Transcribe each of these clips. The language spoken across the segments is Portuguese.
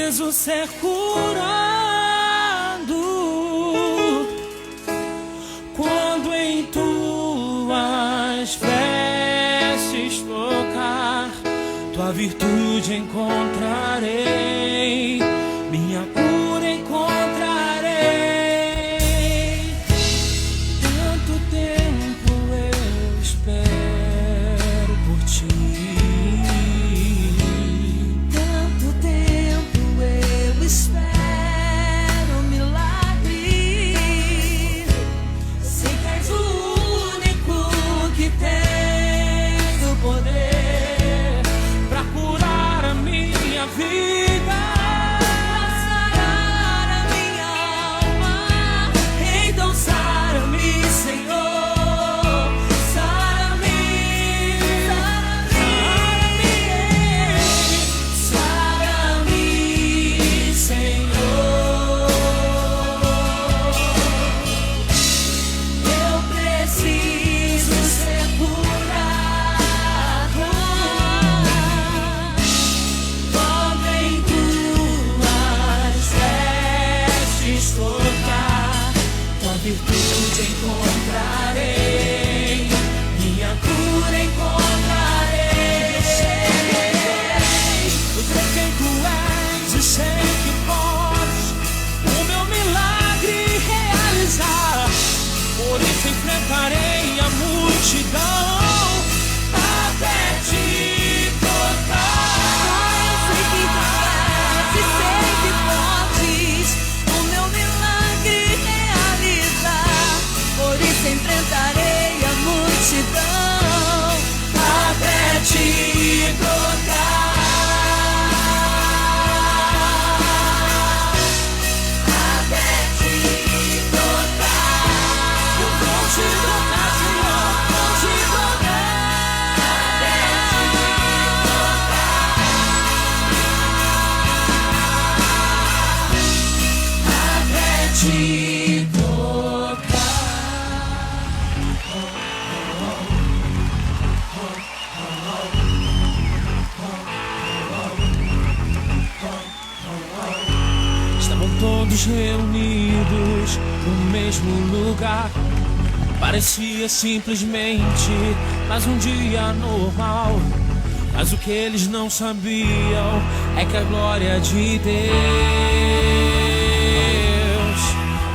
preciso ser curado quando em tuas vestes tocar, tua virtude encontrarei, minha cura encontrarei. Tanto tempo eu espero por ti. Espero um milagre. Sei que és o único que tem o poder Pra curar a minha vida, pra sarar a minha alma. Então sara-me, Senhor, sara-me, sara-me, Senhor. Eu preciso ser curado quando em tuas vestes tocar, tua virtude encontrarei, minha cura encontrarei. eu sei quem tu és e sei que podes o meu milagre realizar. Por isso enfrentarei a multidão até te tocar. Sei que tu és e sei que podes o meu milagre realizar. Por isso enfrentarei a multidão até te tocar. Até te tocar. Eu vou te tocar, Senhor, vou te tocar. Até te Estavam todos reunidos no mesmo lugar. Parecia simplesmente mais um dia normal, mas o que eles não sabiam é que a glória de Deus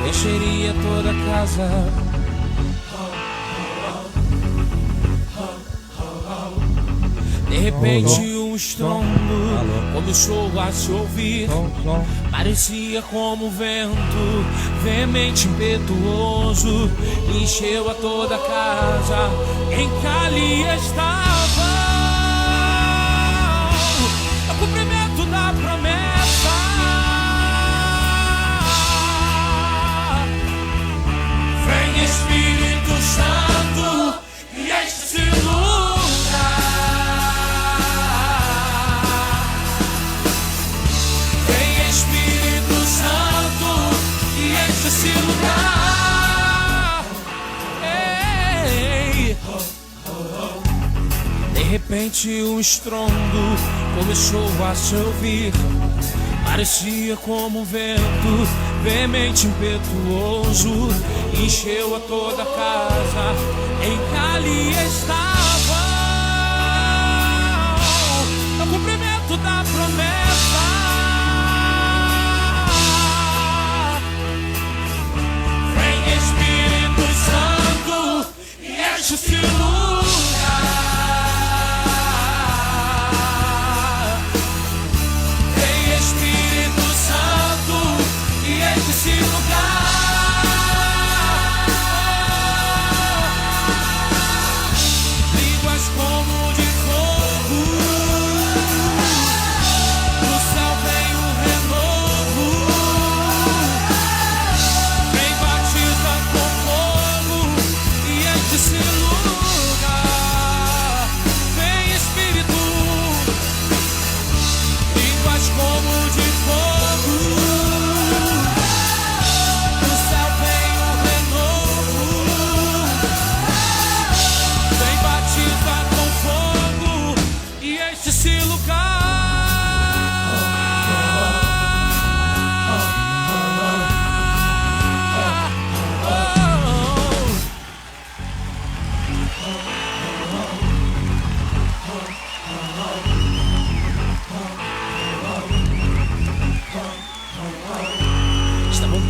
encheria toda a casa. De repente um estrondo começou a se ouvir. Parecia como um vento veemente, impetuoso, encheu a toda a casa em que ali estava. É o cumprimento da promessa. Vem Espírito Santo e enche esse lugar. Vem Espírito Santo e enche esse lugar. Ei. De repente um estrondo começou a se ouvir. Parecia como um vento veemente, impetuoso, encheu a toda a casa em que ali estava. É o cumprimento da promessa. Vem Espírito Santo e enche esse lugar. Vem Espírito Santo e enche esse lugar.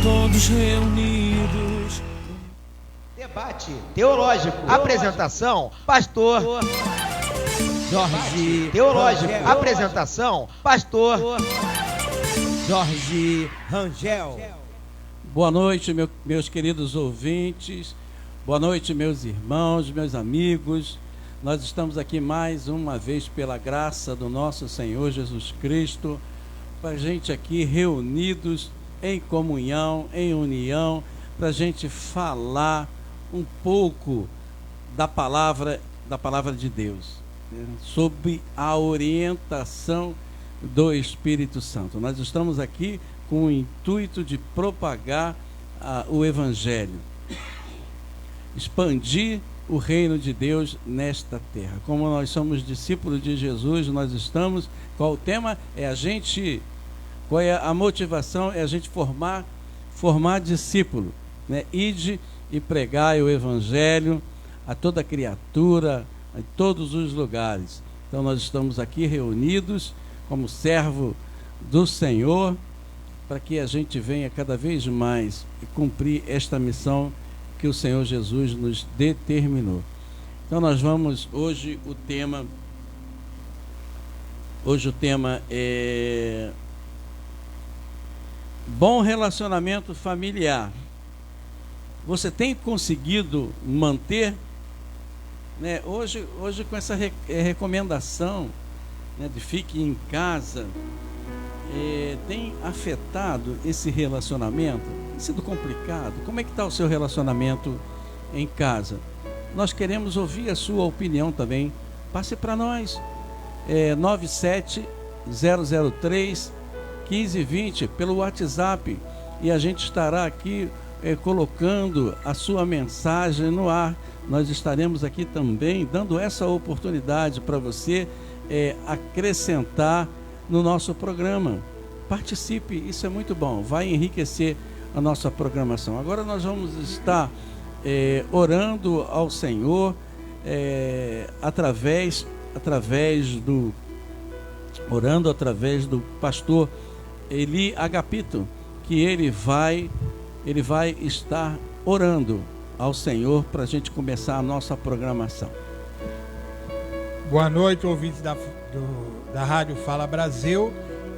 todos reunidos. Debate teológico. Apresentação, pastor Jorge. Teológico. Apresentação, pastor Jorge Rangel. Boa noite, meus queridos ouvintes. Boa noite, meus irmãos, meus amigos. Nós estamos aqui mais uma vez pela graça do nosso Senhor Jesus Cristo, para a gente aqui reunidos em comunhão, em união, para a gente falar um pouco da palavra de Deus, né, sob a orientação do Espírito Santo. Nós estamos aqui com o intuito de propagar o Evangelho, expandir o reino de Deus nesta terra. Como nós somos discípulos de Jesus, nós estamos, qual o tema? Qual é a motivação? É a gente formar discípulo, né? Ide e pregai o Evangelho a toda criatura, em todos os lugares. Então nós estamos aqui reunidos como servo do Senhor, para que a gente venha cada vez mais cumprir esta missão que o Senhor Jesus nos determinou. Então nós vamos, hoje o tema é bom relacionamento familiar. Você tem conseguido manter, né, hoje com essa recomendação, né, de fique em casa, tem afetado esse relacionamento? Tem sido complicado? Como é que está o seu relacionamento em casa? Nós queremos ouvir a sua opinião também. Passe para nós. 97003-1520 pelo WhatsApp, e a gente estará aqui colocando a sua mensagem no ar. Nós estaremos aqui também dando essa oportunidade para você acrescentar no nosso programa. Participe, isso é muito bom, vai enriquecer a nossa programação. Agora nós vamos estar orando ao Senhor através do pastor Eli Agapito, que ele vai estar orando ao Senhor para a gente começar a nossa programação. Boa noite, ouvintes da Rádio Fala Brasil.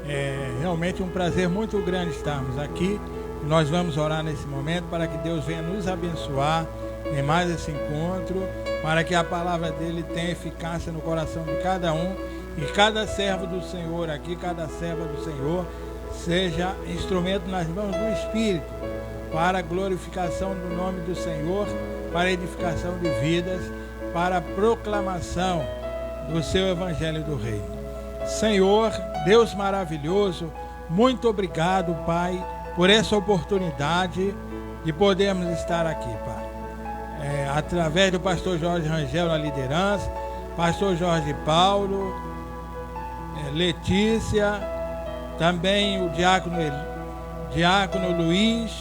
É realmente um prazer muito grande estarmos aqui. Nós vamos orar nesse momento para que Deus venha nos abençoar em mais esse encontro, para que a palavra dele tenha eficácia no coração de cada um, e cada servo do Senhor aqui, cada serva do Senhor, seja instrumento nas mãos do Espírito, para a glorificação do nome do Senhor, para a edificação de vidas, para a proclamação do seu Evangelho do Reino. Senhor, Deus maravilhoso, muito obrigado, Pai, por essa oportunidade de podermos estar aqui, Pai. Através do pastor Jorge Rangel na liderança, pastor Jorge Paulo, Letícia, também o diácono Luiz,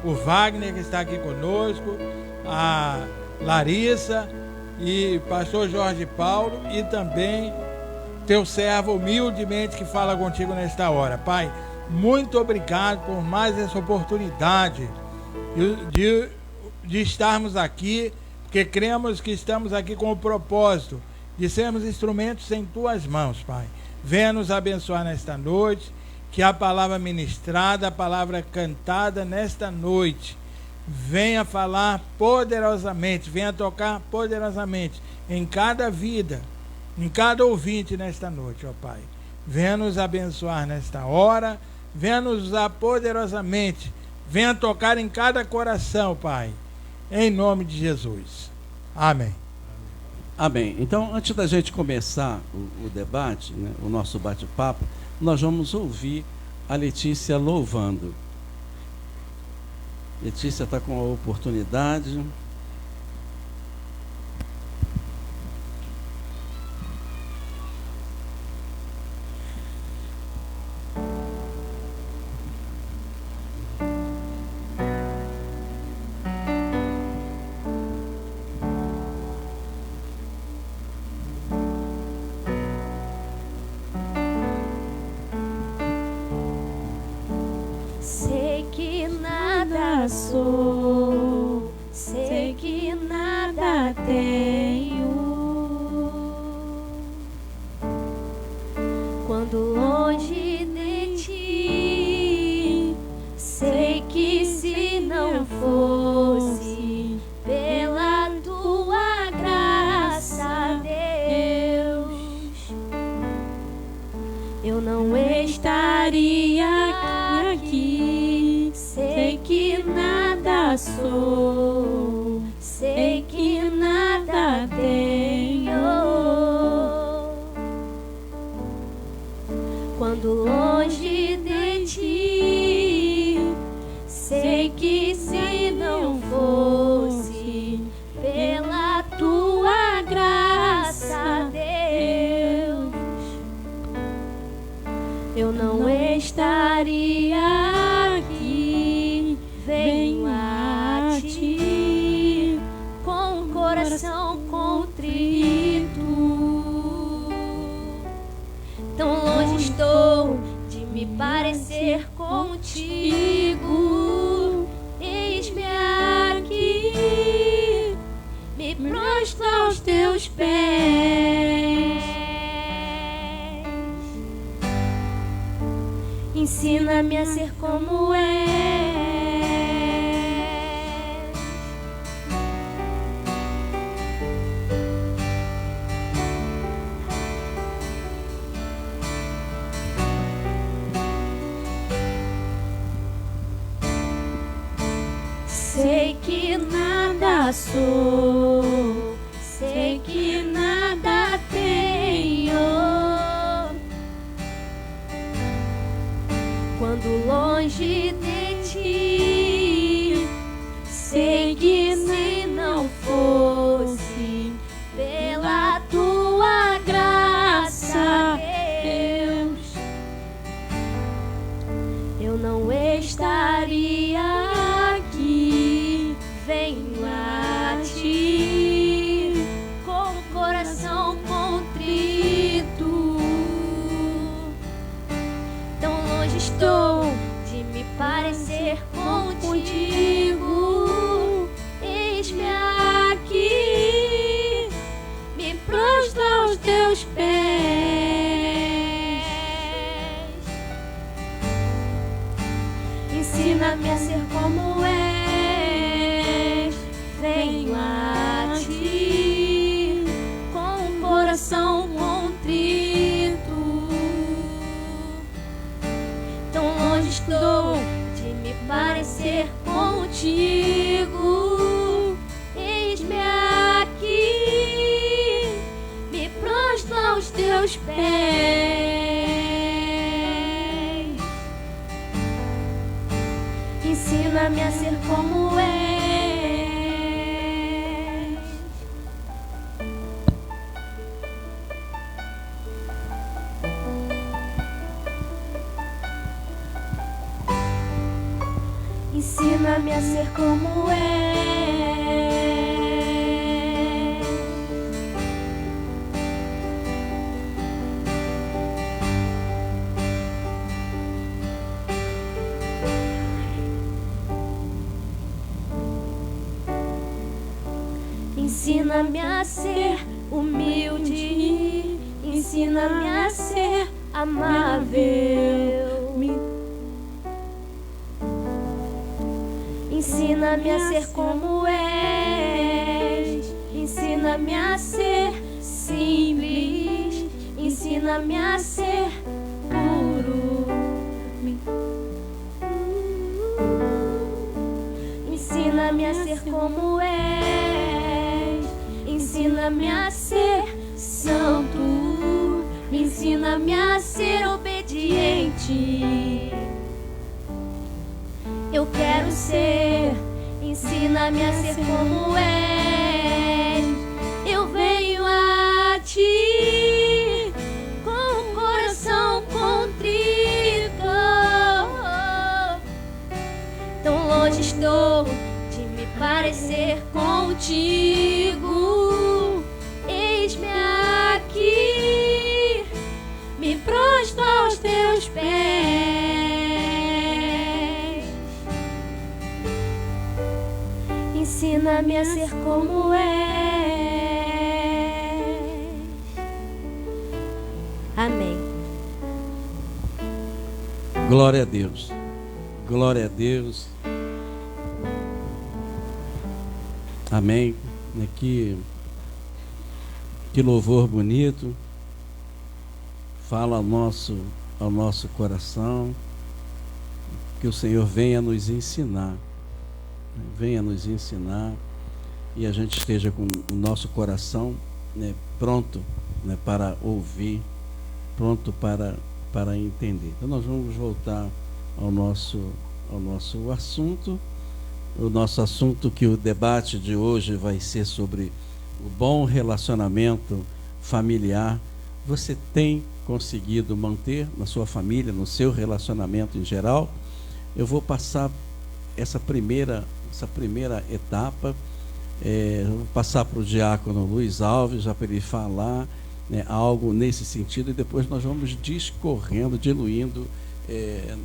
o Wagner, que está aqui conosco, a Larissa e pastor Jorge Paulo, e também teu servo humildemente que fala contigo nesta hora. Pai, muito obrigado por mais essa oportunidade de estarmos aqui, porque cremos que estamos aqui com o propósito de sermos instrumentos em tuas mãos, Pai. Venha nos abençoar nesta noite, que a palavra ministrada, a palavra cantada nesta noite, venha falar poderosamente, venha tocar poderosamente em cada vida, em cada ouvinte nesta noite, ó Pai. Venha nos abençoar nesta hora, venha nos usar poderosamente, venha tocar em cada coração, Pai, em nome de Jesus. Amém. Amém. Então, antes da gente começar o debate, né, o nosso bate-papo, nós vamos ouvir a Letícia louvando. Letícia está com a oportunidade. Sei que nada nada sou, sei que nada tenho. Quando longe de ti, sei que se não fosse pela tua graça, Deus, eu não estaria aqui. Sei que nada sou, sei que nada tenho. Quando longe de ti, sei que se não fosse pela tua graça, Deus, eu não estaria aqui. Venho a ti com o coração contrito. Tão longe estou de me parecer contigo. Eis-me aqui, me prostro aos teus pés. Ensina-me a ser como és. Sei que nada sou, sei que nada tenho. Quando longe de ti, sei que se não fosse pela tua graça, Deus, eu não estaria aqui. Venho a ti com o coração contrito. Tão longe estou de me parecer contigo. Eis-me aqui, me prostro aos teus pés. Ensina-me a ser como és. Venho a ti com o coração contrito. Tão longe estou de me parecer contigo. Eis-me aqui, me prostro aos teus pés. Ensina-me a ser como és. Ensina-me a ser como és. Ensina-me a ser humilde, ensina-me a ser amável. Ensina-me a ser como és, ensina-me a ser simples, ensina-me a ser puro. Ensina-me a ser como és, ensina-me a ser santo, ensina-me a ser obediente. Eu quero ser, ensina-me a ser como és. Eu venho a ti com o coração contrito. Tão longe estou de me parecer contigo. Eis-me aqui, me prostro aos teus pés. ensina-me a ser como és. Amém. Glória a Deus. Glória a Deus. Amém. Que louvor bonito. Fala ao nosso coração. Que o Senhor venha nos ensinar. Venha nos ensinar. E a gente esteja com o nosso coração, né, pronto, né, para ouvir, pronto para entender. Então nós vamos voltar ao nosso assunto. O nosso assunto, que o debate de hoje vai ser sobre o bom relacionamento familiar. Você tem conseguido manter na sua família, no seu relacionamento em geral? Eu vou passar essa primeira etapa, vou passar para o diácono Luiz Alves, já para ele falar, né, algo nesse sentido, e depois nós vamos discorrendo, diluindo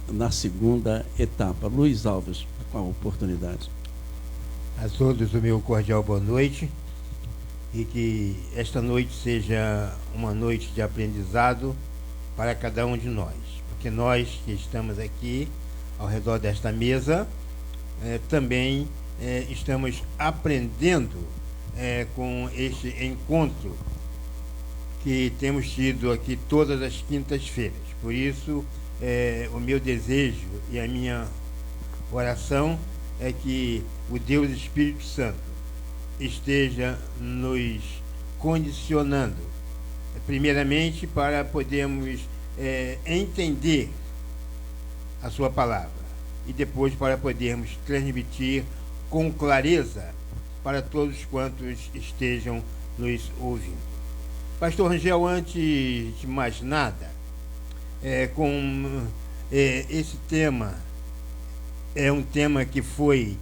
na segunda etapa. Luiz Alves, com a oportunidade. A todos o meu cordial boa noite, e que esta noite seja uma noite de aprendizado para cada um de nós, porque nós que estamos aqui ao redor desta mesa também estamos aprendendo com este encontro que temos tido aqui todas as quintas-feiras. Por isso, o meu desejo e a minha oração é que o Deus Espírito Santo esteja nos condicionando, primeiramente, para podermos entender a sua palavra, e depois para podermos transmitir com clareza para todos quantos estejam nos ouvindo. Pastor Rangel, antes de mais nada, esse tema é um tema que foi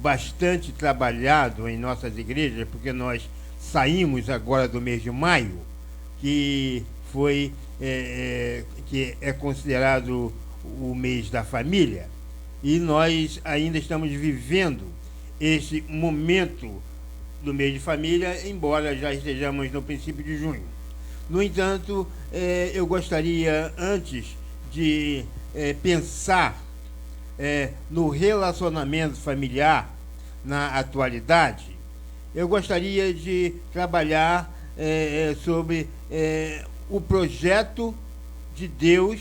bastante trabalhado em nossas igrejas, porque nós saímos agora do mês de maio, que é considerado o mês da família, e nós ainda estamos vivendo esse momento do mês de família, embora já estejamos no princípio de junho. No entanto, eu gostaria, antes de pensar no relacionamento familiar na atualidade, eu gostaria de trabalhar sobre o projeto de Deus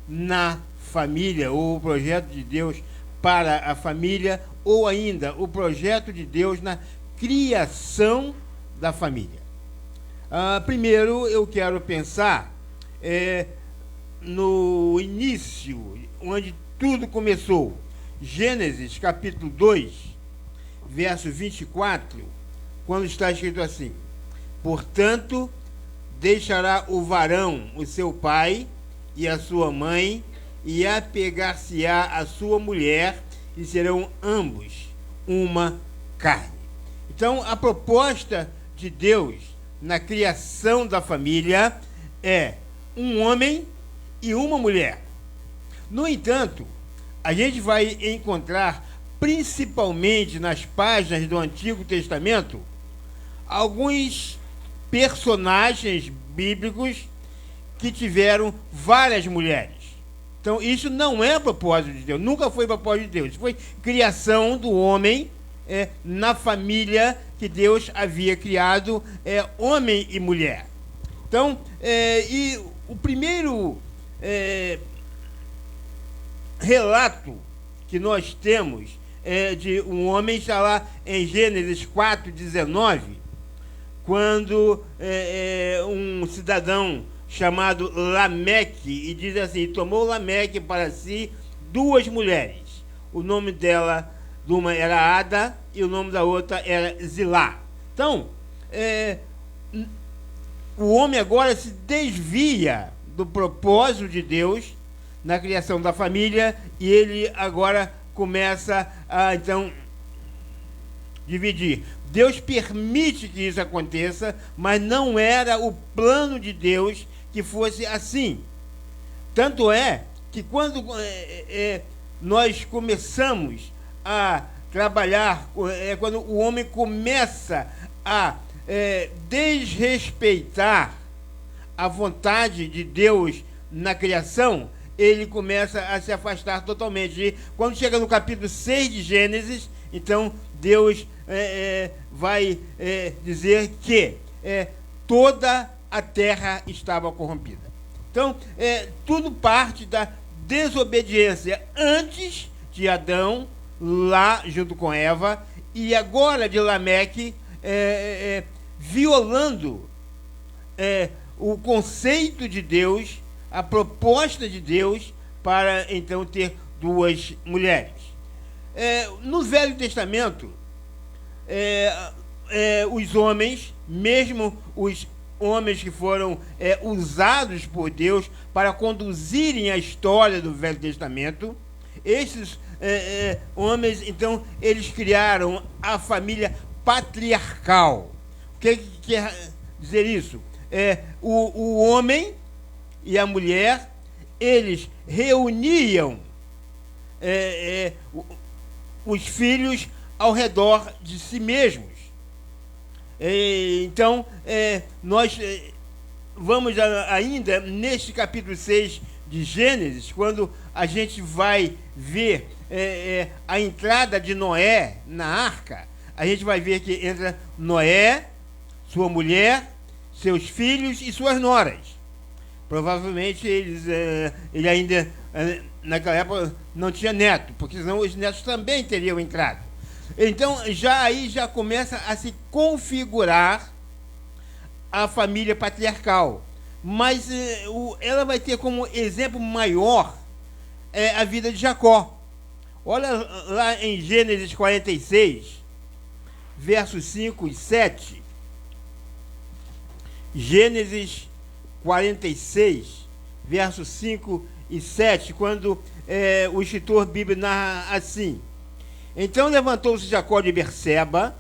na família, ou o projeto de Deus para a família, ou ainda o projeto de Deus na criação da família. Primeiro, eu quero pensar no início, onde tudo começou. Gênesis, capítulo 2, verso 24, quando está escrito assim: portanto, deixará o varão o seu pai e a sua mãe, e apegar-se-á a sua mulher, e serão ambos uma carne. Então, a proposta de Deus na criação da família é um homem e uma mulher. No entanto, a gente vai encontrar, principalmente nas páginas do Antigo Testamento, alguns personagens bíblicos que tiveram várias mulheres. Então, isso não é propósito de Deus, nunca foi propósito de Deus. Foi criação do homem na família que Deus havia criado, homem e mulher. Então, e o primeiro relato que nós temos de um homem está lá em Gênesis 4:19, quando um cidadão chamado Lameque, e diz assim: tomou Lameque para si 2 mulheres. O nome dela, de uma era Ada, e o nome da outra era Zilá. Então, o homem agora se desvia do propósito de Deus na criação da família, e ele agora começa a, então, dividir. Deus permite que isso aconteça, mas não era o plano de Deus que fosse assim. Tanto é que quando nós começamos a trabalhar, é quando o homem começa a desrespeitar a vontade de Deus na criação, ele começa a se afastar totalmente. E quando chega no capítulo 6 de Gênesis, então Deus vai dizer que toda a terra estava corrompida. Então, tudo parte da desobediência antes de Adão, lá junto com Eva, e agora de Lameque, violando o conceito de Deus, a proposta de Deus para então ter duas mulheres. No Velho Testamento, os homens, mesmo os homens que foram usados por Deus para conduzirem a história do Velho Testamento, esses homens, então, eles criaram a família patriarcal. O que quer dizer isso? O homem e a mulher, eles reuniam os filhos ao redor de si mesmos. Então, nós vamos ainda neste capítulo 6 de Gênesis, quando a gente vai ver a entrada de Noé na arca, a gente vai ver que entra Noé, sua mulher, seus filhos e suas noras. Provavelmente ele ainda, naquela época, não tinha neto, porque senão os netos também teriam entrado. Então, já começa a se configurar a família patriarcal. Mas ela vai ter como exemplo maior a vida de Jacó. Olha lá em Gênesis 46, versos 5 e 7. Gênesis 46, versos 5 e 7, quando o escritor bíblico narra assim: Então levantou-se Jacó de Berseba,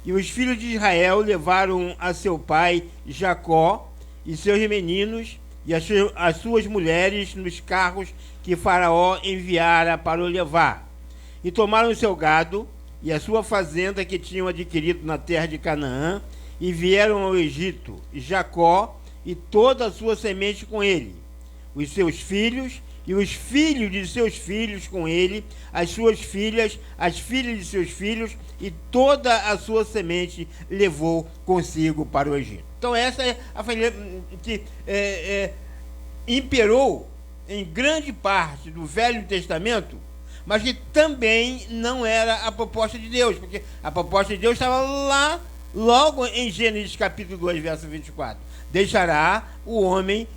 e os filhos de Israel levaram a seu pai Jacó e seus meninos e as suas mulheres nos carros que Faraó enviara para o levar. E tomaram o seu gado e a sua fazenda que tinham adquirido na terra de Canaã, e vieram ao Egito, Jacó e toda a sua semente com ele, os seus filhos e os filhos de seus filhos com ele, as suas filhas, as filhas de seus filhos, e toda a sua semente levou consigo para o Egito. Então essa é a família que imperou em grande parte do Velho Testamento, mas que também não era a proposta de Deus, porque a proposta de Deus estava lá, logo em Gênesis capítulo 2, verso 24. Deixará o homem,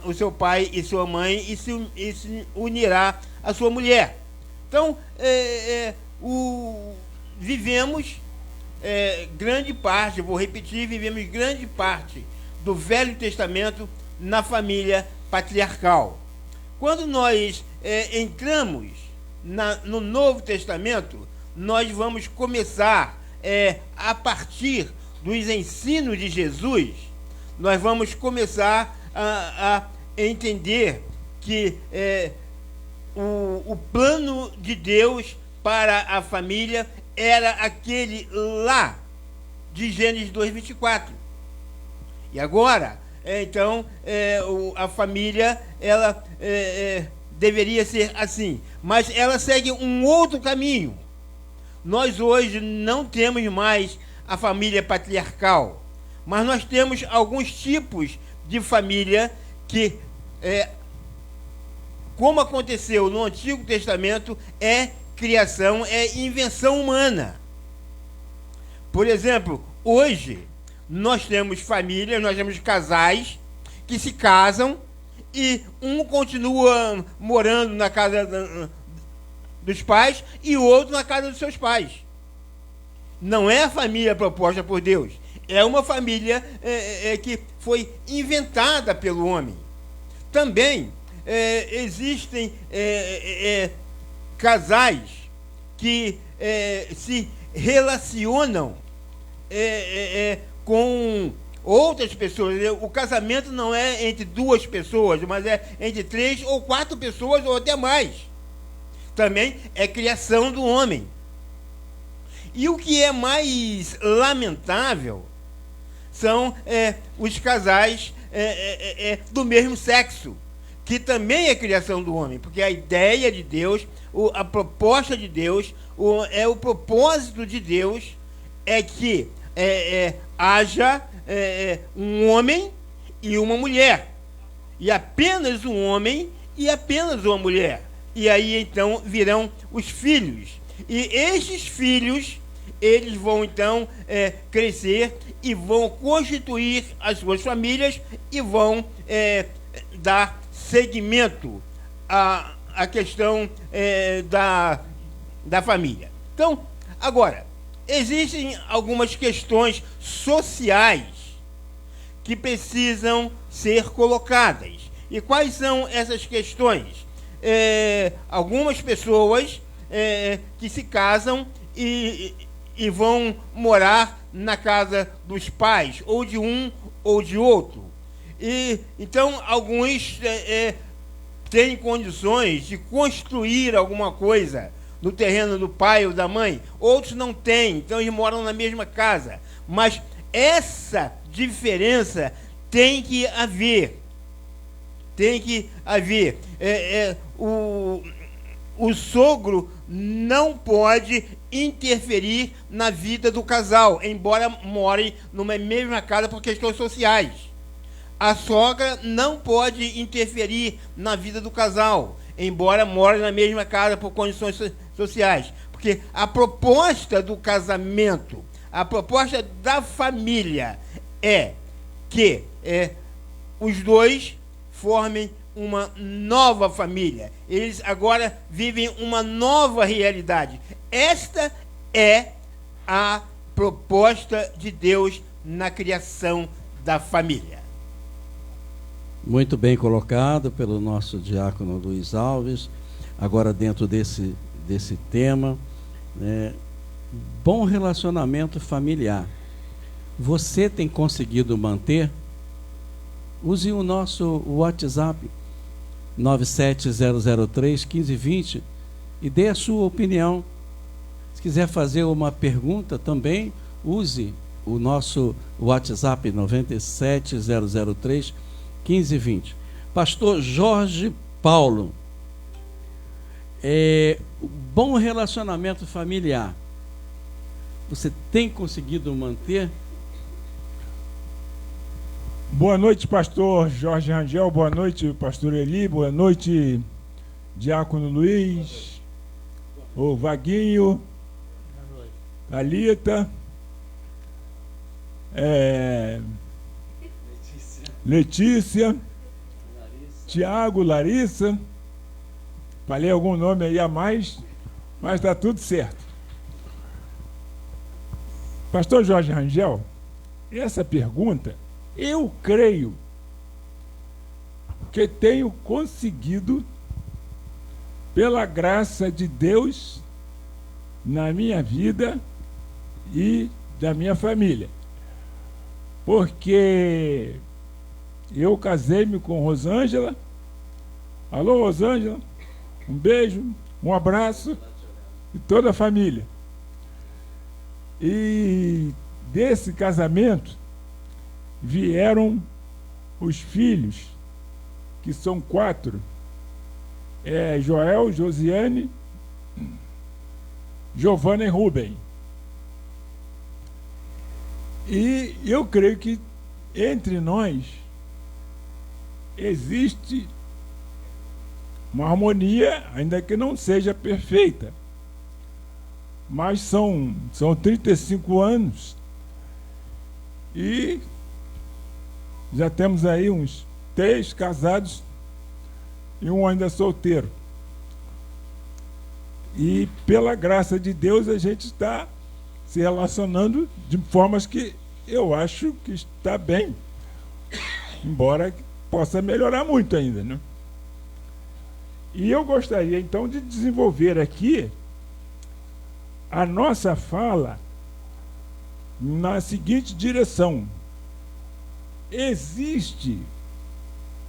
o seu pai e sua mãe, e se unirá à sua mulher. Então, vivemos grande parte, vou repetir, vivemos grande parte do Velho Testamento na família patriarcal. Quando nós entramos no Novo Testamento, nós vamos começar, a partir dos ensinos de Jesus, nós vamos começar a entender que o plano de Deus para a família era aquele lá de Gênesis 2:24. E agora, então, a família, ela deveria ser assim, mas ela segue um outro caminho. Nós hoje não temos mais a família patriarcal, mas nós temos alguns tipos de família que, como aconteceu no Antigo Testamento, é criação, é invenção humana. Por exemplo, hoje nós temos famílias, nós temos casais que se casam e um continua morando na casa dos pais e o outro na casa dos seus pais. Não é a família proposta por Deus. É uma família que foi inventada pelo homem. Também existem casais que se relacionam com outras pessoas. O casamento não é entre duas pessoas, mas é entre 3 ou 4 pessoas ou até mais. Também é criação do homem. E o que é mais lamentável são os casais do mesmo sexo, que também é criação do homem, porque a ideia de Deus, a proposta de Deus, o propósito de Deus é que haja um homem e uma mulher, e apenas um homem e apenas uma mulher. E aí então virão os filhos. E estes filhos, eles vão então crescer e vão constituir as suas famílias e vão dar seguimento à questão da família. Então, agora, existem algumas questões sociais que precisam ser colocadas. E quais são essas questões? Algumas pessoas que se casam e vão morar na casa dos pais, ou de um ou de outro. E então alguns têm condições de construir alguma coisa no terreno do pai ou da mãe, outros não têm, então eles moram na mesma casa. Mas essa diferença tem que haver. Tem que haver. O sogro não pode interferir na vida do casal, embora morem numa mesma casa por questões sociais. A sogra não pode interferir na vida do casal, embora morem na mesma casa por condições sociais. Porque a proposta do casamento, a proposta da família é que os dois formem uma nova família. Eles agora vivem uma nova realidade. Esta é a proposta de Deus na criação da família. Muito bem colocado pelo nosso diácono Luiz Alves. Agora, dentro desse tema, bom relacionamento familiar. Você tem conseguido manter? Use o nosso WhatsApp 97003-1520 e dê a sua opinião. Se quiser fazer uma pergunta também, use o nosso WhatsApp 97003-1520. Pastor Jorge Paulo, bom relacionamento familiar. Você tem conseguido manter? Boa noite, pastor Jorge Rangel, boa noite, pastor Eli, boa noite, diácono Luiz, o Vaguinho, Thalita, Letícia, Tiago, Larissa, falei algum nome aí a mais, mas está tudo certo. Pastor Jorge Rangel, essa pergunta, eu creio que tenho conseguido, pela graça de Deus, na minha vida e da minha família. Porque eu casei-me com Rosângela. Alô, Rosângela, um beijo, um abraço e toda a família. E desse casamento vieram os filhos, que são 4, Joel, Josiane, Giovana e Rubem. E eu creio que entre nós existe uma harmonia, ainda que não seja perfeita, mas são 35 anos e já temos aí uns 3 casados e um ainda solteiro. E pela graça de Deus a gente está se relacionando de formas que eu acho que está bem, embora possa melhorar muito ainda, né? E eu gostaria então de desenvolver aqui a nossa fala na seguinte direção: existe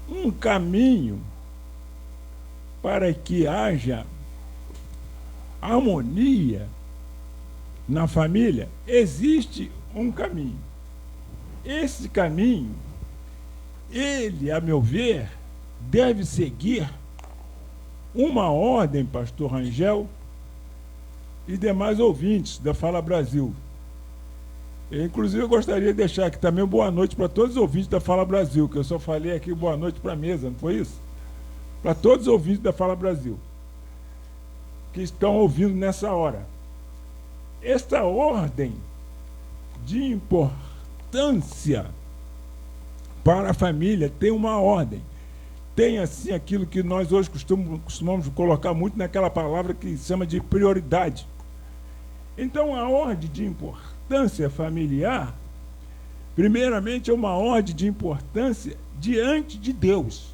um caminho para que haja harmonia na família, existe um caminho. Esse caminho, ele, a meu ver, deve seguir uma ordem, pastor Rangel e demais ouvintes da Fala Brasil. Inclusive, eu gostaria de deixar aqui também boa noite para todos os ouvintes da Fala Brasil, que eu só falei aqui boa noite para a mesa, não foi isso? Para todos os ouvintes da Fala Brasil, que estão ouvindo nessa hora. Esta ordem de importância para a família tem uma ordem. Tem, assim, aquilo que nós hoje costumamos colocar muito naquela palavra que se chama de prioridade. Então, a ordem de importância familiar, primeiramente, é uma ordem de importância diante de Deus.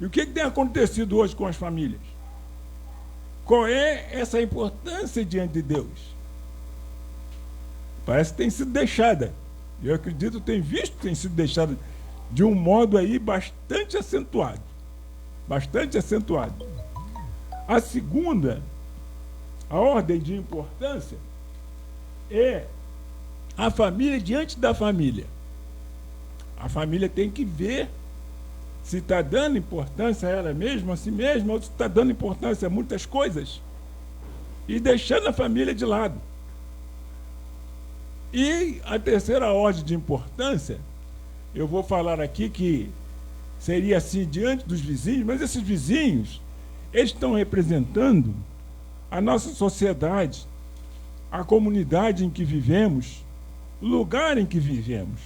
E o que tem acontecido hoje com as famílias? Qual é essa importância diante de Deus? Parece que tem sido deixada. Eu acredito, tenho visto que tem sido deixada de um modo aí bastante acentuado. Bastante acentuado. A segunda, a ordem de importância, é a família diante da família. A família tem que ver se está dando importância a ela mesma, a si mesma, ou se está dando importância a muitas coisas, e deixando a família de lado. E a terceira ordem de importância, eu vou falar aqui que seria assim diante dos vizinhos, mas esses vizinhos, eles estão representando a nossa sociedade, a comunidade em que vivemos, o lugar em que vivemos.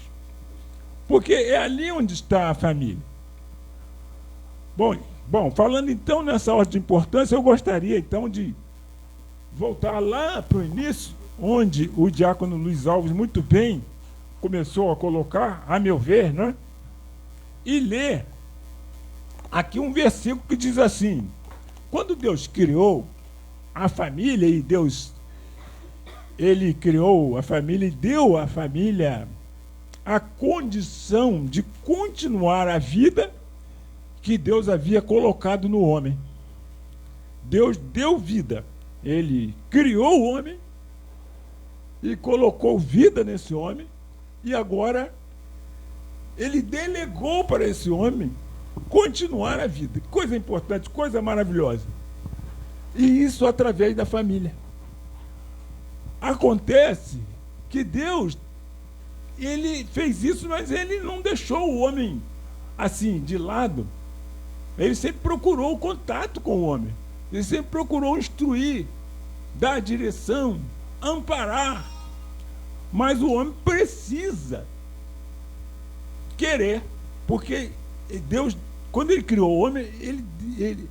Porque é ali onde está a família. Bom, falando então nessa ordem de importância, eu gostaria então de voltar lá para o início, onde o diácono Luiz Alves muito bem começou a colocar, a meu ver, né? E ler aqui um versículo que diz assim: quando Deus criou a família, e Deus, ele criou a família e deu à família a condição de continuar a vida que Deus havia colocado no homem. Deus deu vida. Ele criou o homem e colocou vida nesse homem, e agora ele delegou para esse homem continuar a vida. Coisa importante, coisa maravilhosa. E isso através da família. Acontece que Deus, ele fez isso, mas ele não deixou o homem assim, de lado. Ele sempre procurou o contato com o homem. Ele sempre procurou instruir, dar direção, amparar. Mas o homem precisa querer, porque Deus, quando ele criou o homem, ele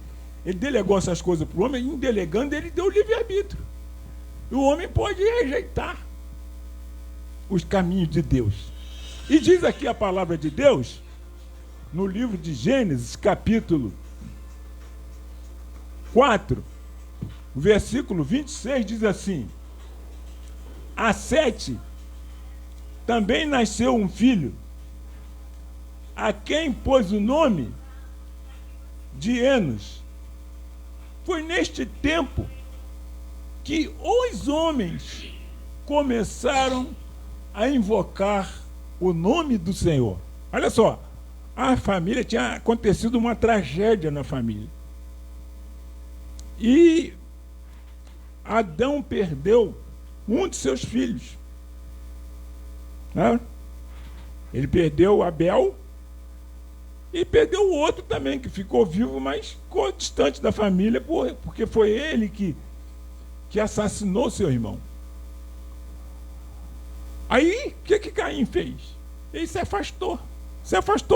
delegou essas coisas para o homem, e em delegando, ele deu livre-arbítrio. E o homem pode rejeitar os caminhos de Deus. E diz aqui a palavra de Deus, no livro de Gênesis, capítulo 4, versículo 26, diz assim: a Sete também nasceu um filho, a quem pôs o nome de Enos. Foi neste tempo que os homens começaram a invocar o nome do Senhor. Olha só, a família, tinha acontecido uma tragédia na família. E Adão perdeu um de seus filhos. Né? Ele perdeu Abel e perdeu o outro também, que ficou vivo, mas ficou distante da família, porque foi ele que assassinou seu irmão. Aí, o que Caim fez? Ele se afastou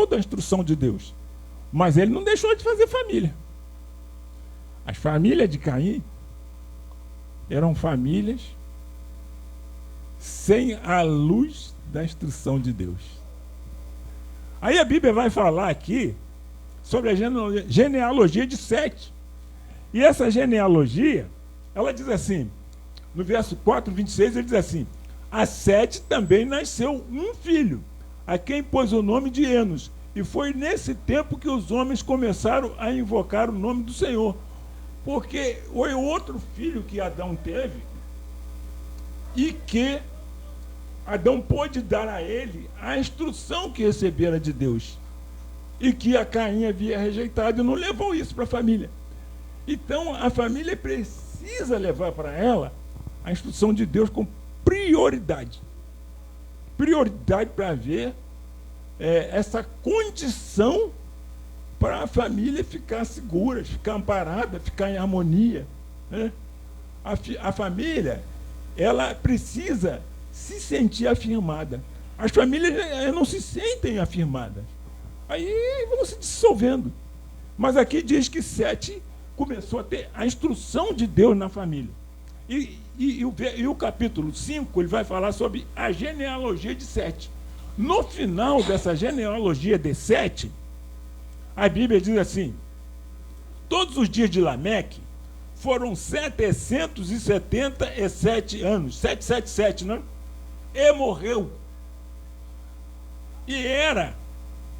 da instrução de Deus. Mas ele não deixou de fazer família. As famílias de Caim eram famílias sem a luz da instrução de Deus. Aí a Bíblia vai falar aqui sobre a genealogia de Sete. E essa genealogia, ela diz assim, no verso 4, 26, ele diz assim: a Sete também nasceu um filho, a quem pôs o nome de Enos. E foi nesse tempo que os homens começaram a invocar o nome do Senhor. Porque o outro filho que Adão teve, e que Adão pôde dar a ele a instrução que recebera de Deus e que a Caim havia rejeitado e não levou isso para a família. Então a família precisa levar para ela a instrução de Deus com prioridade. Prioridade para ver essa condição para a família ficar segura, ficar amparada, ficar em harmonia, né? A família, ela precisa se sentir afirmada. As famílias não se sentem afirmadas. Aí vão se dissolvendo. Mas aqui diz que Sete começou a ter a instrução de Deus na família. E o capítulo 5, ele vai falar sobre a genealogia de Sete. No final dessa genealogia de Sete, a Bíblia diz assim: todos os dias de Lameque foram 777 anos, 777, não? E morreu. E era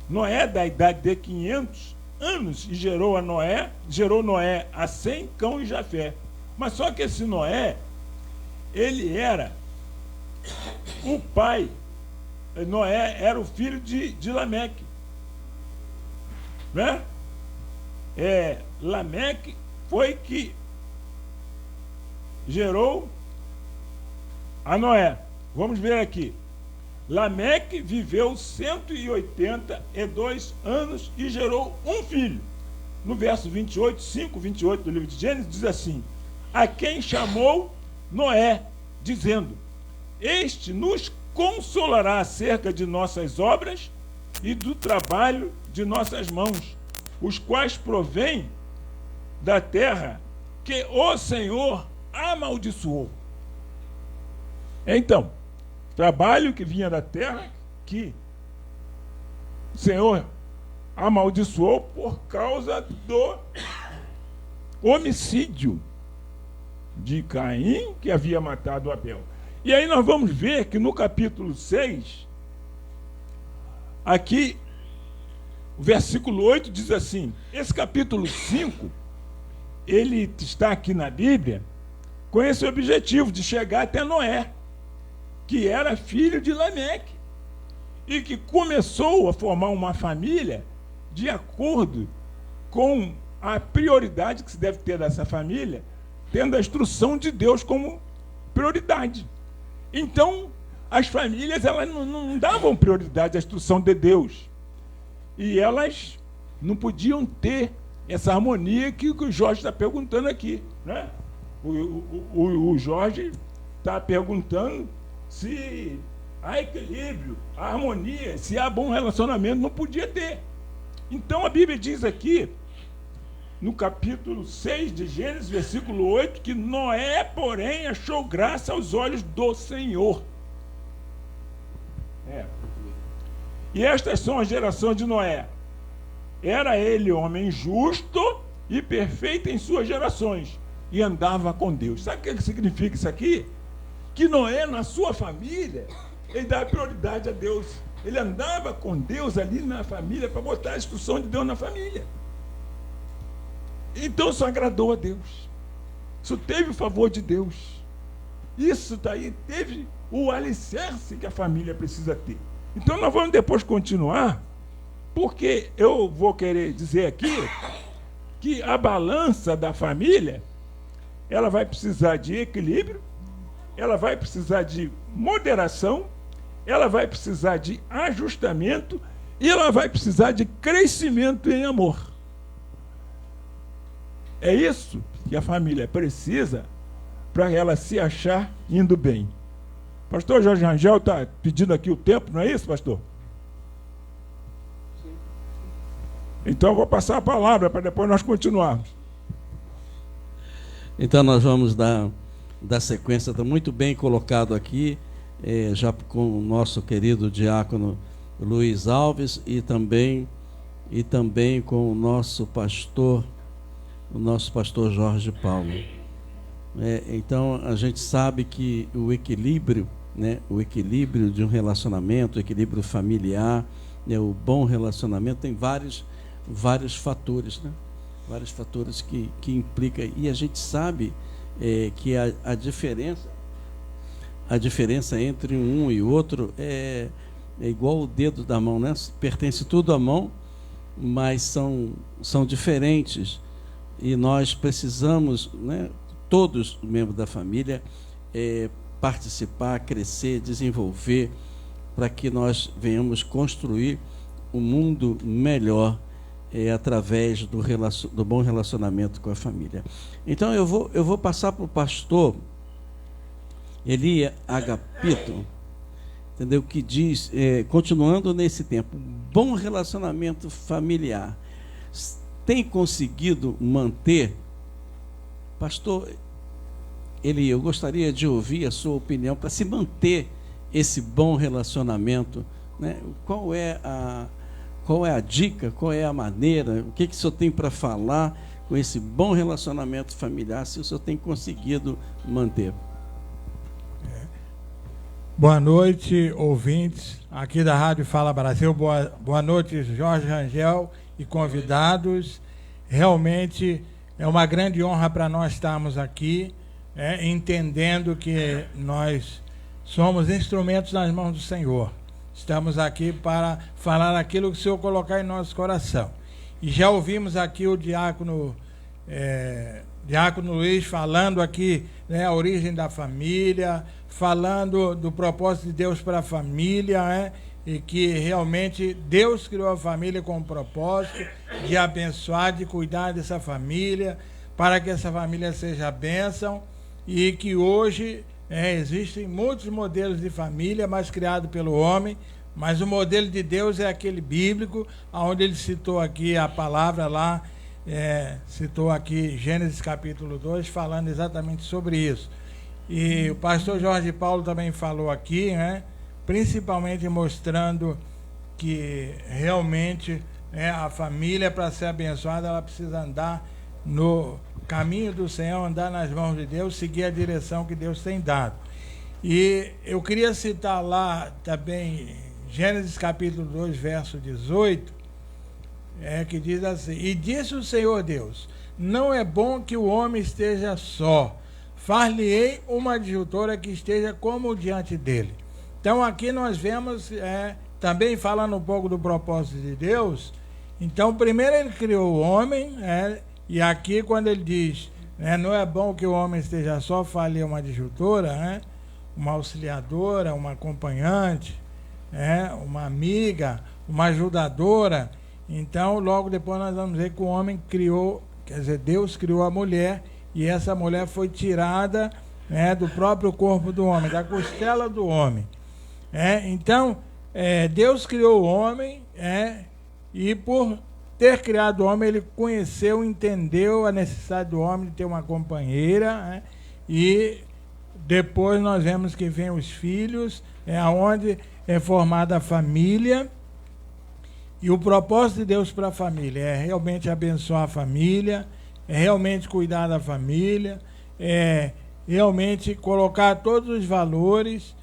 Noé da idade de 500 anos, e gerou Noé a Sem, Cão e Jafé. Mas só que esse Noé, ele era o pai, Noé era o filho de Lameque, né? Lameque foi que gerou a Noé. Vamos ver aqui. Lameque viveu 182 anos e gerou um filho. No verso 5:28 do livro de Gênesis, diz assim: a quem chamou Noé, dizendo: este nos consolará acerca de nossas obras e do trabalho de nossas mãos, os quais provêm da terra que o Senhor amaldiçoou. Então, trabalho que vinha da terra que o Senhor amaldiçoou por causa do homicídio de Caim, que havia matado Abel. E aí nós vamos ver que no capítulo 6, aqui, o versículo 8 diz assim, esse capítulo 5, ele está aqui na Bíblia com esse objetivo de chegar até Noé, que era filho de Lameque, e que começou a formar uma família de acordo com a prioridade que se deve ter dessa família, tendo a instrução de Deus como prioridade. Então, as famílias elas não davam prioridade à instrução de Deus, e elas não podiam ter essa harmonia que o Jorge está perguntando aqui, né? O Jorge está perguntando se há equilíbrio, há harmonia, se há bom relacionamento. Não podia ter. Então a Bíblia diz aqui, no capítulo 6 de Gênesis, versículo 8, que Noé, porém, achou graça aos olhos do Senhor. E estas são as gerações de Noé. Era ele homem justo e perfeito em suas gerações, e andava com Deus. Sabe o que significa isso aqui? Que Noé, na sua família, ele dava prioridade a Deus. Ele andava com Deus ali na família para botar a instrução de Deus na família. Então isso agradou a Deus. Isso teve o favor de Deus. Isso daí teve o alicerce que a família precisa ter. Então nós vamos depois continuar, porque eu vou querer dizer aqui que a balança da família, ela vai precisar de equilíbrio, ela vai precisar de moderação, ela vai precisar de ajustamento e ela vai precisar de crescimento em amor. É isso que a família precisa para ela se achar indo bem. Pastor Jorge Rangel está pedindo aqui o tempo, não é isso, pastor? Sim. Então eu vou passar a palavra para depois nós continuarmos. Então nós vamos dar sequência, está muito bem colocado aqui, já com o nosso querido diácono Luiz Alves e também com o nosso pastor Jorge Paulo. Então a gente sabe que o equilíbrio, né, o equilíbrio de um relacionamento, o equilíbrio familiar, né, o bom relacionamento tem vários fatores, né? Vários fatores que implicam, e a gente sabe que a a diferença entre um e outro é igual o dedo da mão, né? Pertence tudo à mão, mas são diferentes. E nós precisamos, né, todos os membros da família, participar, crescer, desenvolver, para que nós venhamos construir um mundo melhor através do bom relacionamento com a família. Então eu vou passar para o pastor Eli Agapito, entendeu? Que diz, continuando nesse tempo, bom relacionamento familiar. Tem conseguido manter? Pastor Eli, eu gostaria de ouvir a sua opinião para se manter esse bom relacionamento, né? Qual é a dica, qual é a maneira, o que o senhor tem para falar com esse bom relacionamento familiar, se o senhor tem conseguido manter? Boa noite, ouvintes aqui da Rádio Fala Brasil. Boa noite, Jorge Rangel e convidados. Realmente é uma grande honra para nós estarmos aqui, entendendo que nós somos instrumentos nas mãos do Senhor. Estamos aqui para falar aquilo que o Senhor colocar em nosso coração. E já ouvimos aqui o diácono Luiz falando aqui, né, a origem da família, falando do propósito de Deus para a família, e que realmente Deus criou a família com o propósito de abençoar, de cuidar dessa família, para que essa família seja bênção, e que hoje existem muitos modelos de família, mas criados pelo homem, mas o modelo de Deus é aquele bíblico, onde ele citou aqui a palavra lá, citou aqui Gênesis capítulo 2, falando exatamente sobre isso. E o pastor Jorge Paulo também falou aqui, principalmente mostrando que realmente a família, para ser abençoada, ela precisa andar no caminho do Senhor, andar nas mãos de Deus, seguir a direção que Deus tem dado. E eu queria citar lá também Gênesis capítulo 2, verso 18, que diz assim: e disse o Senhor Deus, não é bom que o homem esteja só, far-lhe-ei uma adjutora que esteja como diante dele. Então aqui nós vemos, também falando um pouco do propósito de Deus. Então primeiro ele criou o homem, e aqui quando ele diz, não é bom que o homem esteja só, far-lhe uma adjutora, uma auxiliadora, uma acompanhante, uma amiga, uma ajudadora. Então logo depois nós vamos ver que o homem criou, quer dizer, Deus criou a mulher, e essa mulher foi tirada do próprio corpo do homem, da costela do homem. Então, Deus criou o homem, e por ter criado o homem, ele conheceu, entendeu a necessidade do homem de ter uma companheira, e depois nós vemos que vem os filhos, onde é formada a família. E o propósito de Deus para a família é realmente abençoar a família, é realmente cuidar da família, é realmente colocar todos os valores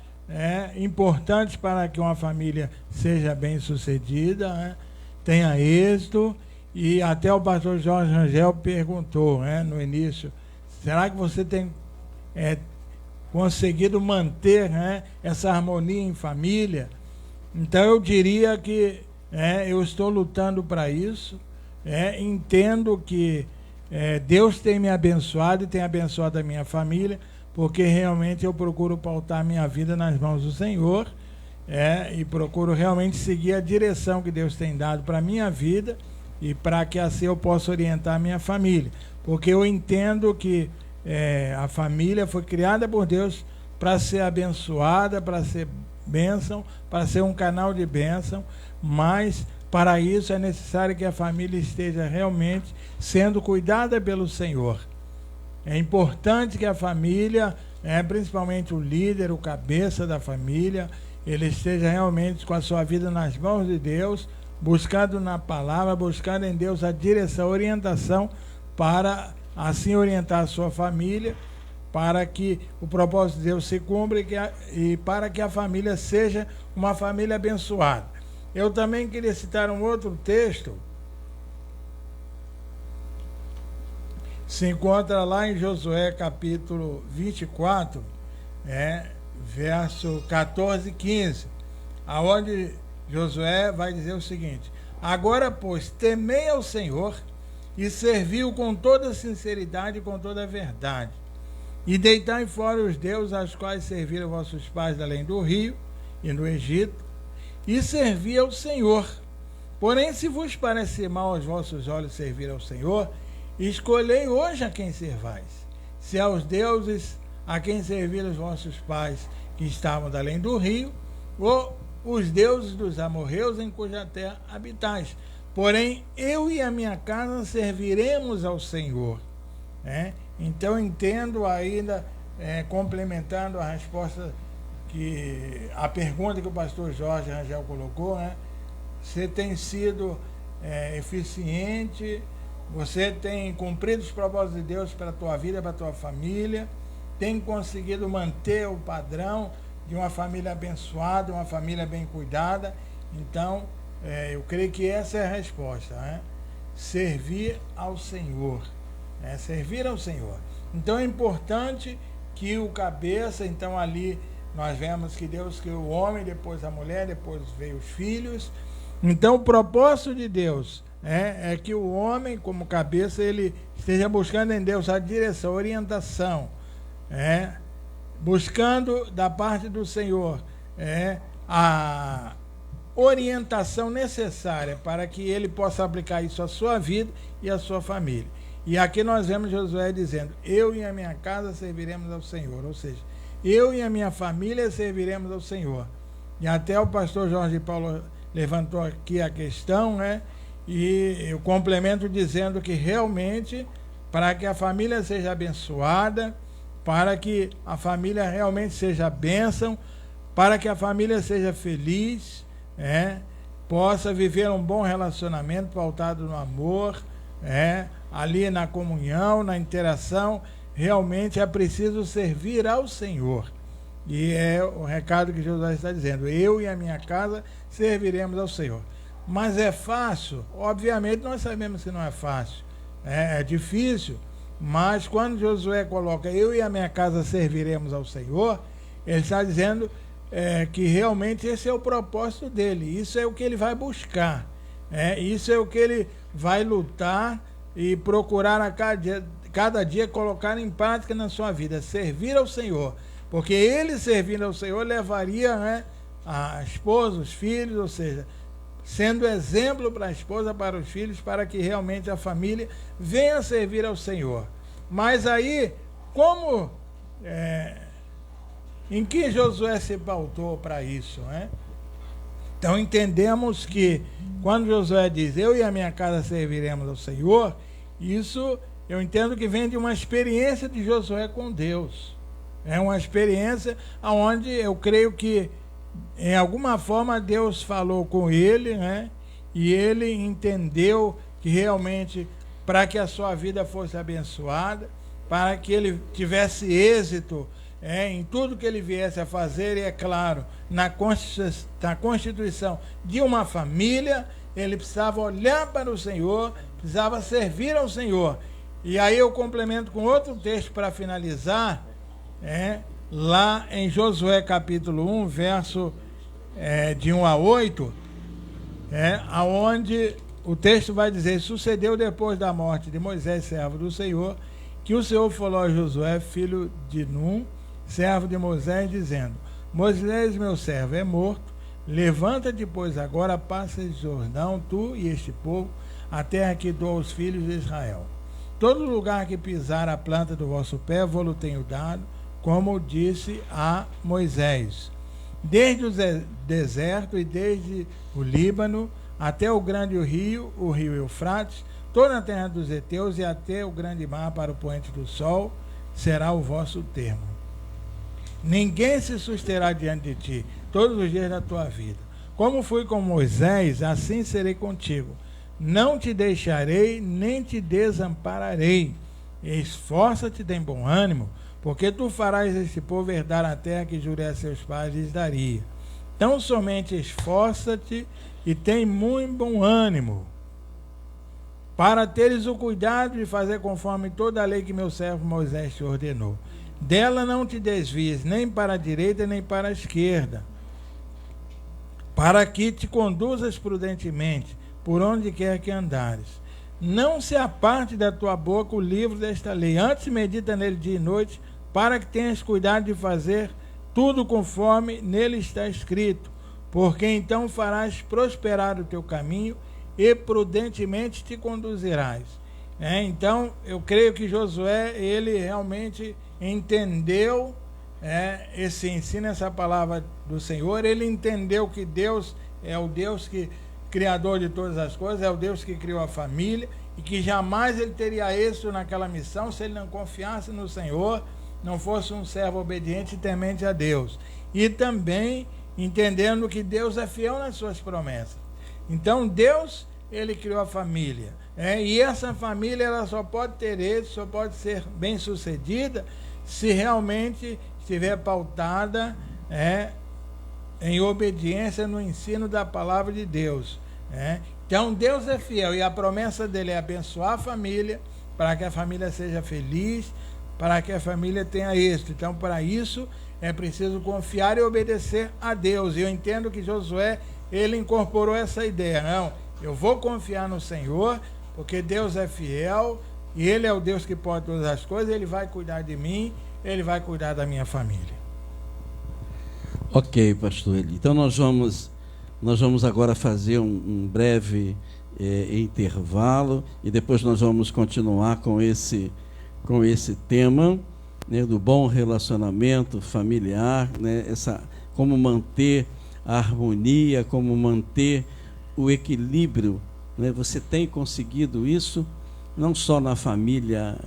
importantes para que uma família seja bem sucedida, tenha êxito. E até o pastor Jorge Rangel perguntou no início, será que você tem conseguido manter essa harmonia em família? Então eu diria que eu estou lutando para isso, entendo que Deus tem me abençoado e tem abençoado a minha família, porque realmente eu procuro pautar minha vida nas mãos do Senhor, e procuro realmente seguir a direção que Deus tem dado para a minha vida, e para que assim eu possa orientar a minha família, porque eu entendo que a família foi criada por Deus para ser abençoada, para ser bênção, para ser um canal de bênção, mas para isso é necessário que a família esteja realmente sendo cuidada pelo Senhor. É importante que a família, principalmente o líder, o cabeça da família, ele esteja realmente com a sua vida nas mãos de Deus, buscando na palavra, buscando em Deus a direção, a orientação, para assim orientar a sua família, para que o propósito de Deus se cumpra e para que a família seja uma família abençoada. Eu também queria citar um outro texto, se encontra lá em Josué capítulo 24, verso 14 e 15, aonde Josué vai dizer o seguinte: agora, pois, temei ao Senhor e servi-o com toda sinceridade e com toda verdade, e deitai fora os deuses aos quais serviram vossos pais além do rio e no Egito, e servi ao Senhor. Porém, se vos parecer mal aos vossos olhos servir ao Senhor, escolhei hoje a quem servais, se aos deuses a quem serviram os vossos pais que estavam além do rio, ou os deuses dos amorreus em cuja terra habitais. Porém, eu e a minha casa serviremos ao Senhor. Então, entendo ainda, complementando a resposta, a pergunta que o pastor Jorge Rangel colocou, você tem sido eficiente, você tem cumprido os propósitos de Deus para a tua vida, para a tua família, tem conseguido manter o padrão de uma família abençoada, uma família bem cuidada. Então, eu creio que essa é a resposta, servir ao Senhor, servir ao Senhor. Então é importante que o cabeça, então ali nós vemos que Deus criou o homem, depois a mulher, depois veio os filhos. Então o propósito de Deus é que o homem, como cabeça, ele esteja buscando em Deus a direção, a orientação, buscando da parte do Senhor a orientação necessária para que ele possa aplicar isso à sua vida e à sua família. E aqui nós vemos Josué dizendo: eu e a minha casa serviremos ao Senhor, ou seja, eu e a minha família serviremos ao Senhor. E até o pastor Jorge Paulo levantou aqui a questão, e eu complemento dizendo que realmente, para que a família seja abençoada, para que a família realmente seja bênção, para que a família seja feliz, possa viver um bom relacionamento pautado no amor, ali na comunhão, na interação, realmente é preciso servir ao Senhor. E é o recado que Josué está dizendo: eu e a minha casa serviremos ao Senhor. Mas é fácil? Obviamente nós sabemos que não é fácil, é difícil, mas quando Josué coloca eu e a minha casa serviremos ao Senhor, ele está dizendo que realmente esse é o propósito dele, isso é o que ele vai buscar, isso é o que ele vai lutar e procurar a cada dia colocar em prática na sua vida, servir ao Senhor, porque ele servindo ao Senhor levaria a esposa, os filhos, ou seja, sendo exemplo para a esposa, para os filhos, para que realmente a família venha servir ao Senhor. Mas aí, como em que Josué se pautou para isso, Então entendemos que quando Josué diz eu e a minha casa serviremos ao Senhor, isso eu entendo que vem de uma experiência de Josué com Deus. É uma experiência onde eu creio que em alguma forma Deus falou com ele, e ele entendeu que realmente para que a sua vida fosse abençoada, para que ele tivesse êxito em tudo que ele viesse a fazer, e é claro, na constituição de uma família, ele precisava olhar para o Senhor, precisava servir ao Senhor. E aí eu complemento com outro texto para finalizar, lá em Josué capítulo 1, verso de 1 a 8, aonde o texto vai dizer: sucedeu depois da morte de Moisés, servo do Senhor, que o Senhor falou a Josué, filho de Num, servo de Moisés, dizendo: Moisés, meu servo, é morto, levanta-te, pois agora passa de Jordão, tu e este povo, a terra que dou aos filhos de Israel. Todo lugar que pisar a planta do vosso pé, vou-lo tenho dado, como disse a Moisés. Desde o deserto e desde o Líbano, até o grande rio, o rio Eufrates, toda a terra dos heteus e até o grande mar para o poente do sol, será o vosso termo. Ninguém se susterá diante de ti todos os dias da tua vida. Como fui com Moisés, assim serei contigo. Não te deixarei, nem te desampararei. Esforça-te, tem bom ânimo, porque tu farás este povo herdar a terra que jurei a seus pais lhes daria. Então somente esforça-te e tem muito bom ânimo, para teres o cuidado de fazer conforme toda a lei que meu servo Moisés te ordenou. Dela não te desvies, nem para a direita, nem para a esquerda, para que te conduzas prudentemente, por onde quer que andares. Não se aparte da tua boca o livro desta lei, antes medita nele dia e noite, para que tenhas cuidado de fazer tudo conforme nele está escrito, porque então farás prosperar o teu caminho e prudentemente te conduzirás. Então, eu creio que Josué, ele realmente entendeu esse ensino, essa palavra do Senhor. Ele entendeu que Deus é o Deus que criador de todas as coisas, é o Deus que criou a família, e que jamais ele teria êxito naquela missão se ele não confiasse no Senhor, não fosse um servo obediente e temente a Deus. E também entendendo que Deus é fiel nas suas promessas. Então Deus, ele criou a família, e essa família ela só pode ter êxito, só pode ser bem sucedida se realmente estiver pautada em obediência no ensino da palavra de Deus. Então Deus é fiel, e a promessa dele é abençoar a família, para que a família seja feliz, para que a família tenha êxito. Então, para isso é preciso confiar e obedecer a Deus. E eu entendo que Josué, ele incorporou essa ideia. Não, eu vou confiar no Senhor, porque Deus é fiel, e ele é o Deus que pode todas as coisas. Ele vai cuidar de mim, ele vai cuidar da minha família. Ok, pastor Eli. Então nós vamos agora fazer um breve intervalo, e depois nós vamos continuar com esse tema, do bom relacionamento familiar, como manter a harmonia, como manter o equilíbrio. Você tem conseguido isso, não só na família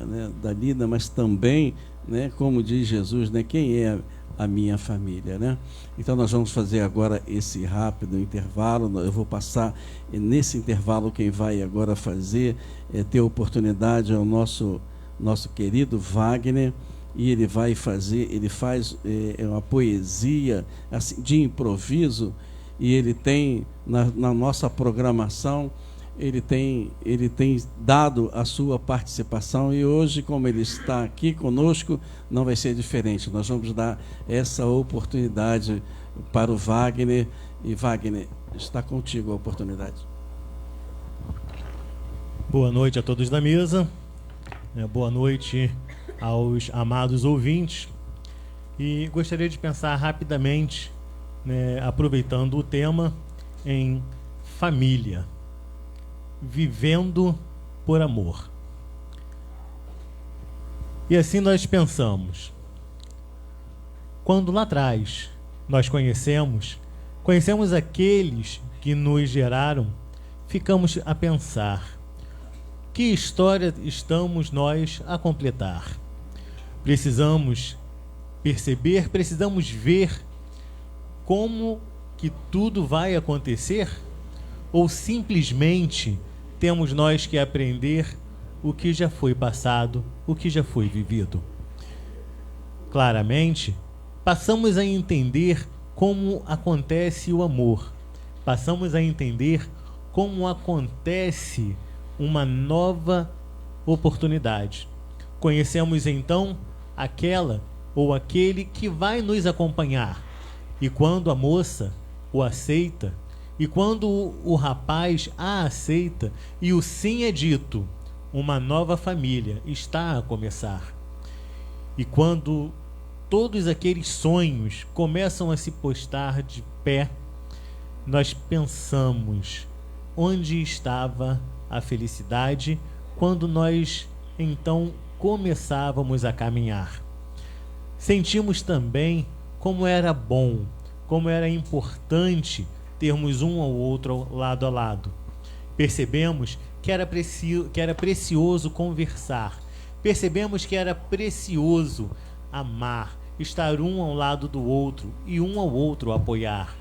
da Lida, mas também, como diz Jesus, quem é a minha família, Então nós vamos fazer agora esse rápido intervalo. Eu vou passar nesse intervalo, quem vai agora fazer ter oportunidade ao nosso querido Wagner, e ele faz uma poesia assim, de improviso, e ele tem na nossa programação, ele tem dado a sua participação, e hoje, como ele está aqui conosco, não vai ser diferente. Nós vamos dar essa oportunidade para o Wagner, e Wagner, está contigo a oportunidade. Boa noite a todos da mesa, boa noite aos amados ouvintes, e gostaria de pensar rapidamente, aproveitando o tema, em família. Vivendo por amor. E assim nós pensamos. Quando lá atrás nós conhecemos aqueles que nos geraram, ficamos a pensar: que história estamos nós a completar? Precisamos perceber, precisamos ver como que tudo vai acontecer? Ou simplesmente temos nós que aprender o que já foi passado, o que já foi vivido? Claramente, passamos a entender como acontece o amor, passamos a entender como acontece uma nova oportunidade. Conhecemos então aquela ou aquele que vai nos acompanhar, e quando a moça o aceita, e quando o rapaz a aceita e o sim é dito, uma nova família está a começar. E quando todos aqueles sonhos começam a se postar de pé, nós pensamos: onde estava a felicidade quando nós então começávamos a caminhar? Sentimos também como era bom, como era importante termos um ao outro lado a lado. Percebemos que era precioso conversar. Percebemos que era precioso amar, estar um ao lado do outro e um ao outro apoiar.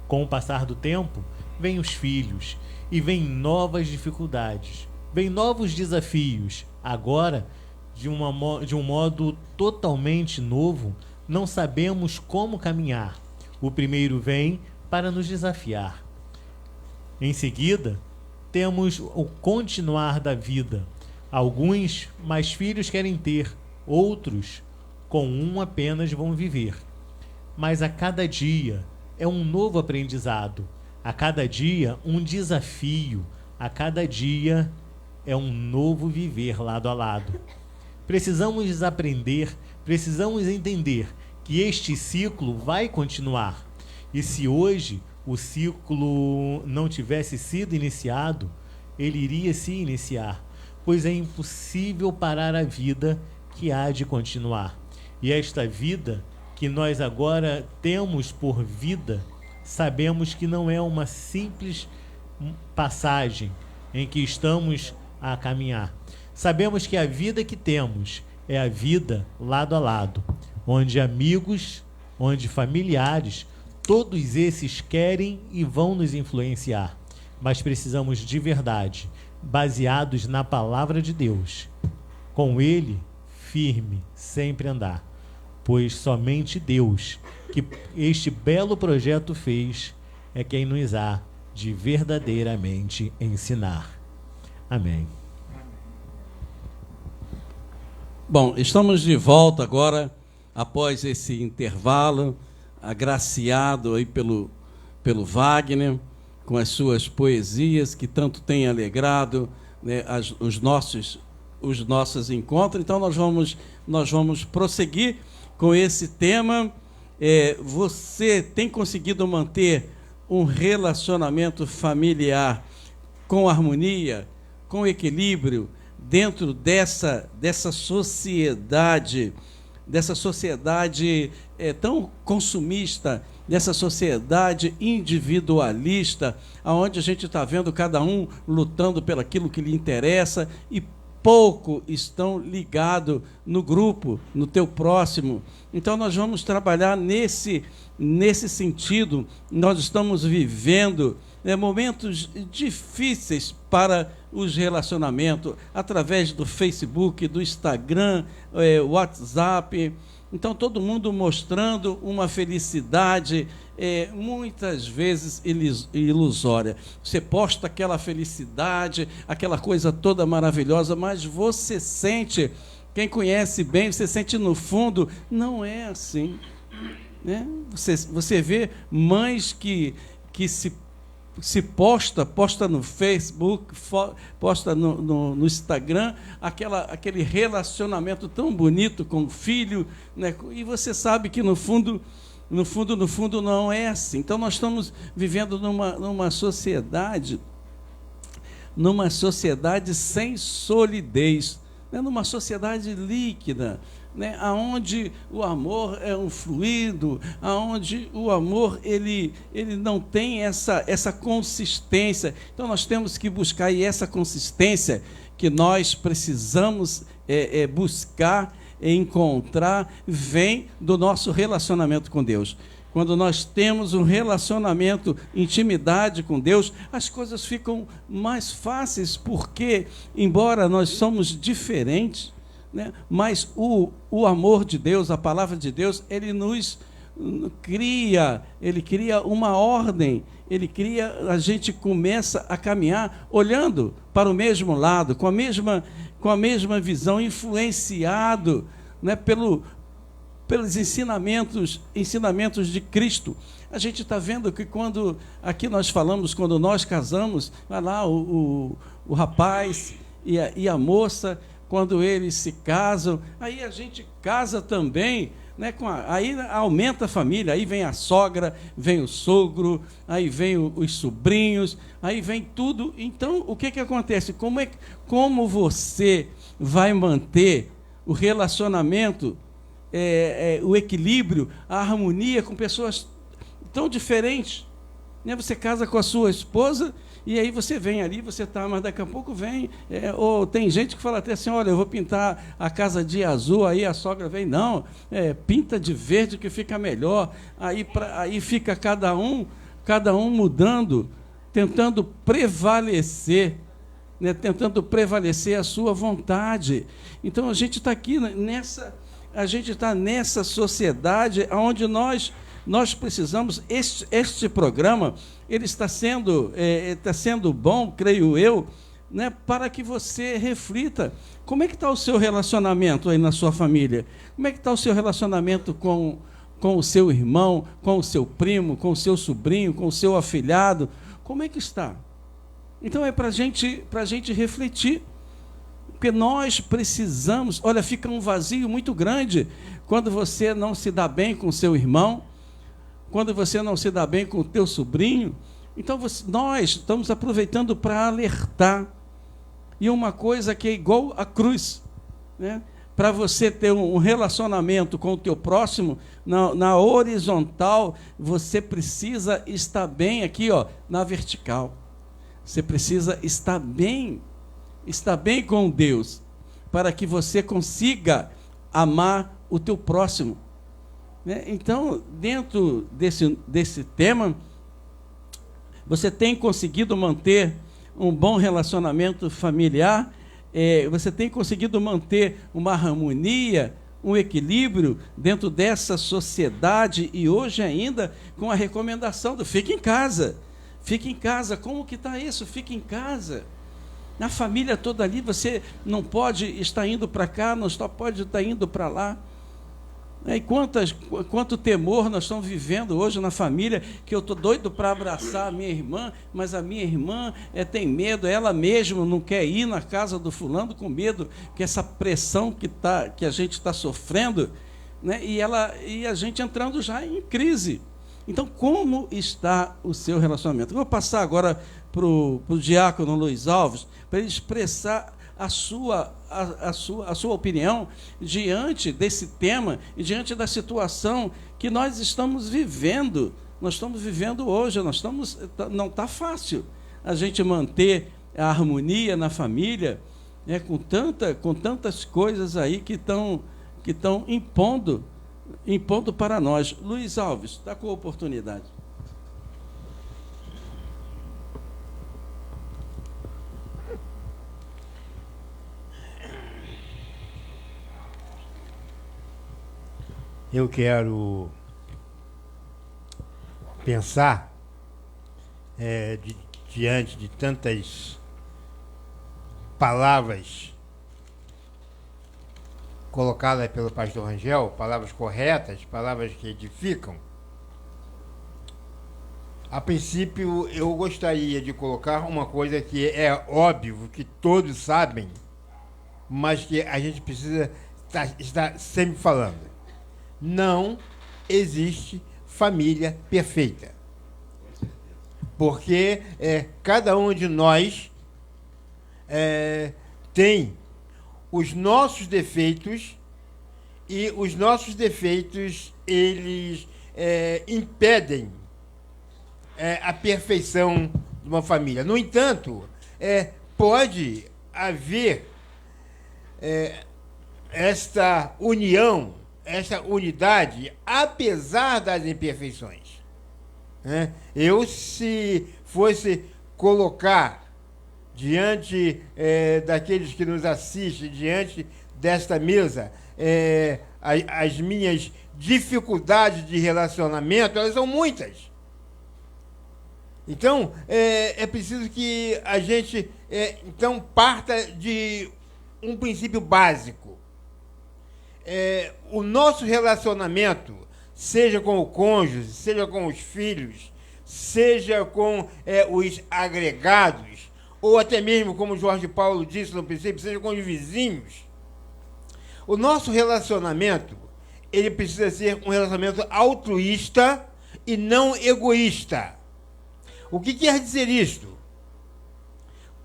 Com o passar do tempo, vêm os filhos e vêm novas dificuldades, vêm novos desafios. Agora, de um modo totalmente novo, não sabemos como caminhar. O primeiro vem para nos desafiar. Em seguida, temos o continuar da vida. Alguns mais filhos querem ter, outros com um apenas vão viver. Mas a cada dia é um novo aprendizado, a cada dia um desafio, a cada dia é um novo viver lado a lado. Precisamos aprender, precisamos entender que este ciclo vai continuar. E se hoje o ciclo não tivesse sido iniciado, ele iria se iniciar, pois é impossível parar a vida que há de continuar. E esta vida que nós agora temos por vida, sabemos que não é uma simples passagem em que estamos a caminhar. Sabemos que a vida que temos é a vida lado a lado, onde amigos, onde familiares, todos esses querem e vão nos influenciar. Mas precisamos de verdade, baseados na palavra de Deus. Com Ele, firme, sempre andar. Pois somente Deus, que este belo projeto fez, é quem nos há de verdadeiramente ensinar. Amém. Bom, estamos de volta agora, após esse intervalo, agraciado aí pelo Wagner, com as suas poesias, que tanto tem alegrado, né, os nossos encontros. Então nós vamos prosseguir com esse tema. Você tem conseguido manter um relacionamento familiar com harmonia, com equilíbrio, dentro dessa sociedade tão consumista, dessa sociedade individualista, onde a gente está vendo cada um lutando pelo aquilo que lhe interessa e pouco estão ligados no grupo, no teu próximo. Então nós vamos trabalhar nesse sentido. Nós estamos vivendo momentos difíceis para os relacionamentos, através do Facebook, do Instagram, WhatsApp. Então todo mundo mostrando uma felicidade muitas vezes ilusória. Você posta aquela felicidade, aquela coisa toda maravilhosa, mas você sente, quem conhece bem, você sente no fundo, não é assim, né? Você vê mães que se posta no Facebook, posta no Instagram, aquele relacionamento tão bonito com o filho, né? E você sabe que no fundo não é assim. Então nós estamos vivendo numa sociedade sem solidez, né? Numa sociedade líquida, né? Aonde o amor é um fluido, aonde o amor ele não tem essa consistência. Então nós temos que buscar, e essa consistência que nós precisamos buscar, encontrar, vem do nosso relacionamento com Deus. Quando nós temos um relacionamento, intimidade com Deus, as coisas ficam mais fáceis, porque, embora nós somos diferentes, né, mas o amor de Deus, a palavra de Deus, ele nos cria, ele cria uma ordem, a gente começa a caminhar olhando para o mesmo lado, com a mesma visão, influenciado, né, pelos ensinamentos de Cristo. A gente está vendo que quando aqui nós falamos, quando nós casamos, vai lá o rapaz e a moça, quando eles se casam, aí a gente casa também, né, aí aumenta a família, aí vem a sogra, vem o sogro, aí vem os sobrinhos, aí vem tudo. Então, o que acontece? Como você vai manter o relacionamento, o equilíbrio, a harmonia com pessoas tão diferentes, né? Você casa com a sua esposa e aí você vem ali, você está, mas daqui a pouco vem, ou tem gente que fala até assim, olha, eu vou pintar a casa de azul, aí a sogra vem, não, pinta de verde que fica melhor, aí fica cada um mudando, tentando prevalecer, né, tentando prevalecer a sua vontade. Então a gente está aqui nessa sociedade onde nós precisamos, este programa, ele está sendo bom, creio eu, né, para que você reflita. Como é que está o seu relacionamento aí na sua família? Como é que está o seu relacionamento com o seu irmão, com o seu primo, com o seu sobrinho, com o seu afilhado? Como é que está? Então é para a gente refletir, porque nós precisamos. Olha, fica um vazio muito grande quando você não se dá bem com o seu irmão, quando você não se dá bem com o teu sobrinho. Então nós estamos aproveitando para alertar. E uma coisa que é igual à cruz, né? Para você ter um relacionamento com o teu próximo, na horizontal, você precisa estar bem aqui, ó, na vertical. Você precisa estar bem com Deus, para que você consiga amar o teu próximo, né? Então, dentro desse tema, você tem conseguido manter um bom relacionamento familiar, você tem conseguido manter uma harmonia, um equilíbrio dentro dessa sociedade, e hoje ainda com a recomendação do fique em casa. Fique em casa. Como que está isso? Fique em casa. Na família toda ali, você não pode estar indo para cá, não pode estar indo para lá. E quanto temor nós estamos vivendo hoje na família, que eu estou doido para abraçar a minha irmã, mas a minha irmã tem medo, ela mesma não quer ir na casa do fulano com medo, que essa pressão que a gente está sofrendo, né? E a gente entrando já em crise. Então, como está o seu relacionamento? Eu vou passar agora para o diácono Luiz Alves, para ele expressar a sua opinião diante desse tema e diante da situação que nós estamos vivendo. Nós estamos vivendo hoje, não está fácil a gente manter a harmonia na família, né, com tantas coisas aí que estão impondo para nós. Luiz Alves, está com a oportunidade. Eu quero pensar, diante de tantas palavras colocadas pelo pastor Rangel, palavras corretas, palavras que edificam. A princípio, eu gostaria de colocar uma coisa que é óbvio, que todos sabem, mas que a gente precisa estar sempre falando. Não existe família perfeita. Porque cada um de nós tem os nossos defeitos, e os nossos defeitos, eles impedem a perfeição de uma família. No entanto, pode haver esta união, essa unidade, apesar das imperfeições. Eu, se fosse colocar diante daqueles que nos assistem, diante desta mesa, as minhas dificuldades de relacionamento, elas são muitas. Então, é preciso que a gente, então, parta de um princípio básico. O nosso relacionamento, seja com o cônjuge, seja com os filhos, seja com os agregados, ou até mesmo, como Jorge Paulo disse no princípio, seja com os vizinhos, o nosso relacionamento, ele precisa ser um relacionamento altruísta e não egoísta. O que quer dizer isto?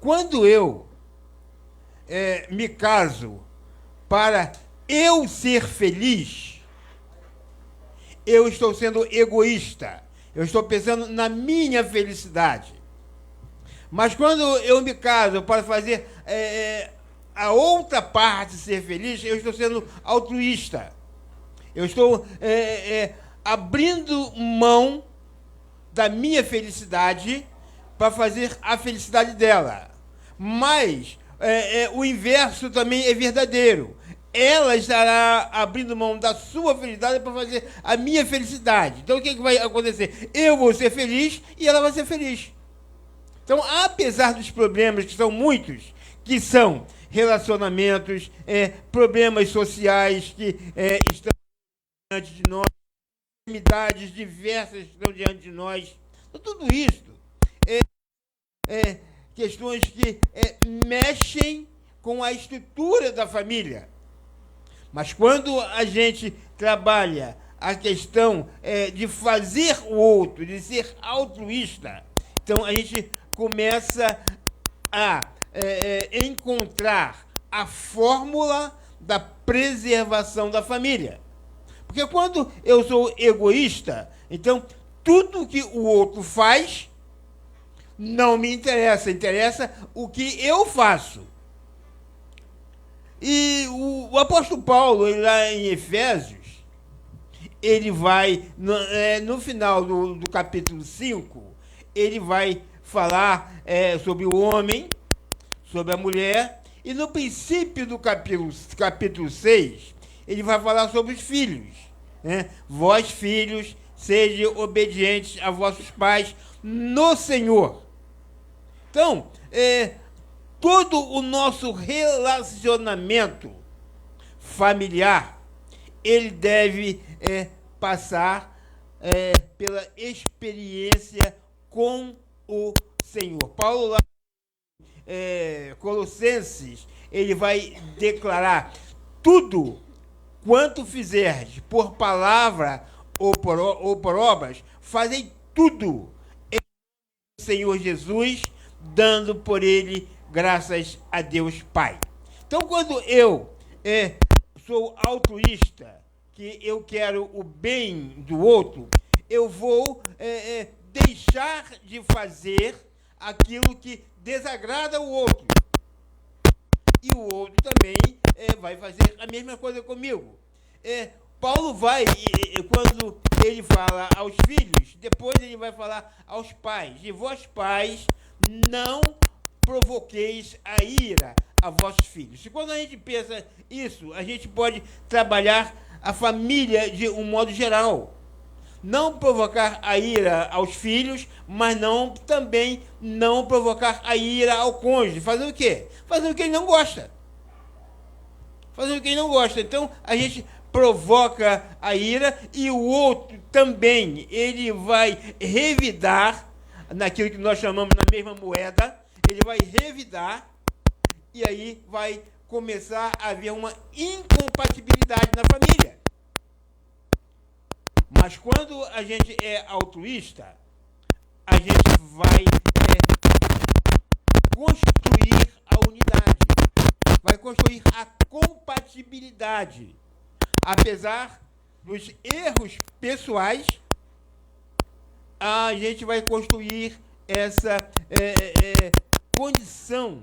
Quando eu me caso para eu ser feliz, eu estou sendo egoísta. Eu estou pensando na minha felicidade. Mas quando eu me caso para fazer a outra parte ser feliz, eu estou sendo altruísta. Eu estou abrindo mão da minha felicidade para fazer a felicidade dela. Mas o inverso também é verdadeiro. Ela estará abrindo mão da sua felicidade para fazer a minha felicidade. Então, o que vai acontecer? Eu vou ser feliz e ela vai ser feliz. Então, apesar dos problemas, que são muitos, que são relacionamentos, problemas sociais que estão diante de nós, enfermidades diversas estão diante de nós, então, tudo isso questões que mexem com a estrutura da família. Mas quando a gente trabalha a questão de fazer o outro, de ser altruísta, então a gente começa a encontrar a fórmula da preservação da família. Porque quando eu sou egoísta, então tudo que o outro faz não me interessa, interessa o que eu faço. E o apóstolo Paulo, lá em Efésios, ele vai, no final do capítulo 5, ele vai falar sobre o homem, sobre a mulher, e no princípio do capítulo 6, ele vai falar sobre os filhos. Vós, filhos, sejam obedientes a vossos pais no Senhor. Então, todo o nosso relacionamento familiar, ele deve passar pela experiência com o Senhor. Paulo, lá Colossenses, ele vai declarar: tudo quanto fizerdes por palavra ou por obras, fazei tudo em Senhor Jesus, dando por ele graças a Deus Pai. Então, quando eu sou altruísta, que eu quero o bem do outro, eu vou deixar de fazer aquilo que desagrada o outro. E o outro também vai fazer a mesma coisa comigo. Paulo vai, quando ele fala aos filhos, depois ele vai falar aos pais: e vós, pais, não provoqueis a ira a vossos filhos. E quando a gente pensa isso, a gente pode trabalhar a família de um modo geral. Não provocar a ira aos filhos, mas também não provocar a ira ao cônjuge. Fazer o quê? Fazer o que ele não gosta. Fazer o que ele não gosta. Então, a gente provoca a ira e o outro também, ele vai revidar naquilo que nós chamamos na mesma moeda, ele vai revidar e aí vai começar a haver uma incompatibilidade na família. Mas quando a gente é altruísta, a gente vai construir a unidade, vai construir a compatibilidade. Apesar dos erros pessoais, a gente vai construir essa condição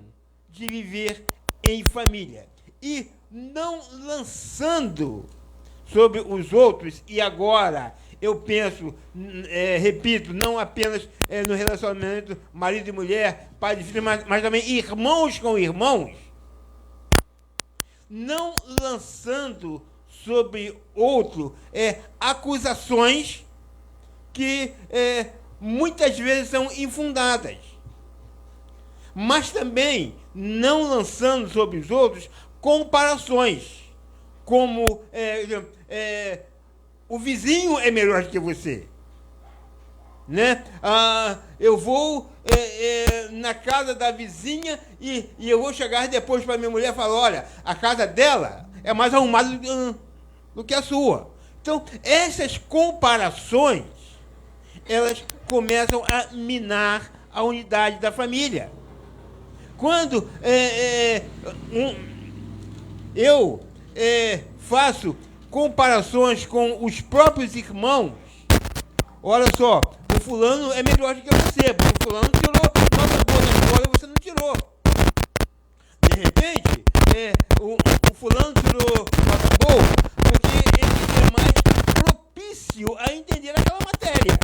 de viver em família. E não lançando sobre os outros, e agora eu penso, repito, não apenas no relacionamento marido e mulher, pai e filho, mas também irmãos com irmãos, não lançando sobre outro acusações que muitas vezes são infundadas, mas também não lançando sobre os outros comparações, como o vizinho é melhor que você, né? Eu vou na casa da vizinha e eu vou chegar depois para minha mulher e falar: olha, a casa dela é mais arrumada do que a sua. Então, essas comparações, elas começam a minar a unidade da família. Quando eu faço comparações com os próprios irmãos, olha só, o fulano é melhor do que você, porque o fulano tirou nota boa na escola e você não tirou. De repente, o fulano tirou nota boa porque ele é mais propício a entender aquela matéria.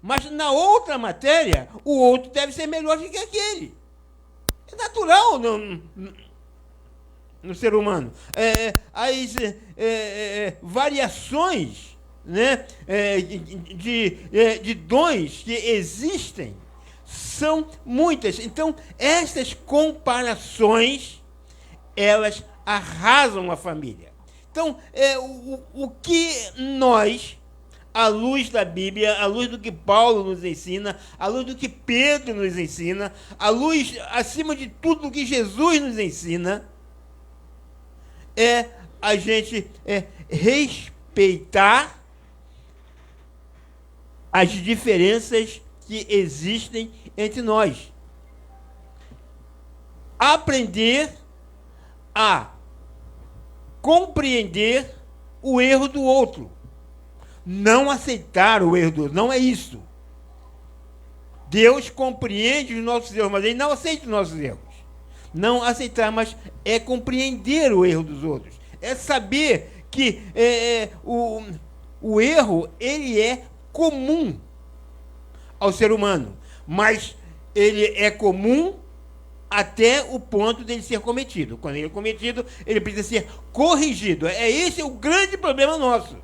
Mas na outra matéria, o outro deve ser melhor do que aquele. É natural no ser humano. As variações, né, de dons que existem são muitas. Então, estas comparações, elas arrasam a família. Então, o que nós, à luz da Bíblia, à luz do que Paulo nos ensina, à luz do que Pedro nos ensina, à luz, acima de tudo, do que Jesus nos ensina, é a gente respeitar as diferenças que existem entre nós. Aprender a compreender o erro do outro. Não aceitar o erro do outro. Não é isso. Deus compreende os nossos erros, mas Ele não aceita os nossos erros. Não aceitar, mas é compreender o erro dos outros. É saber que o erro, ele é comum ao ser humano, mas ele é comum até o ponto dele ser cometido. Quando ele é cometido, ele precisa ser corrigido. Esse é o grande problema nosso.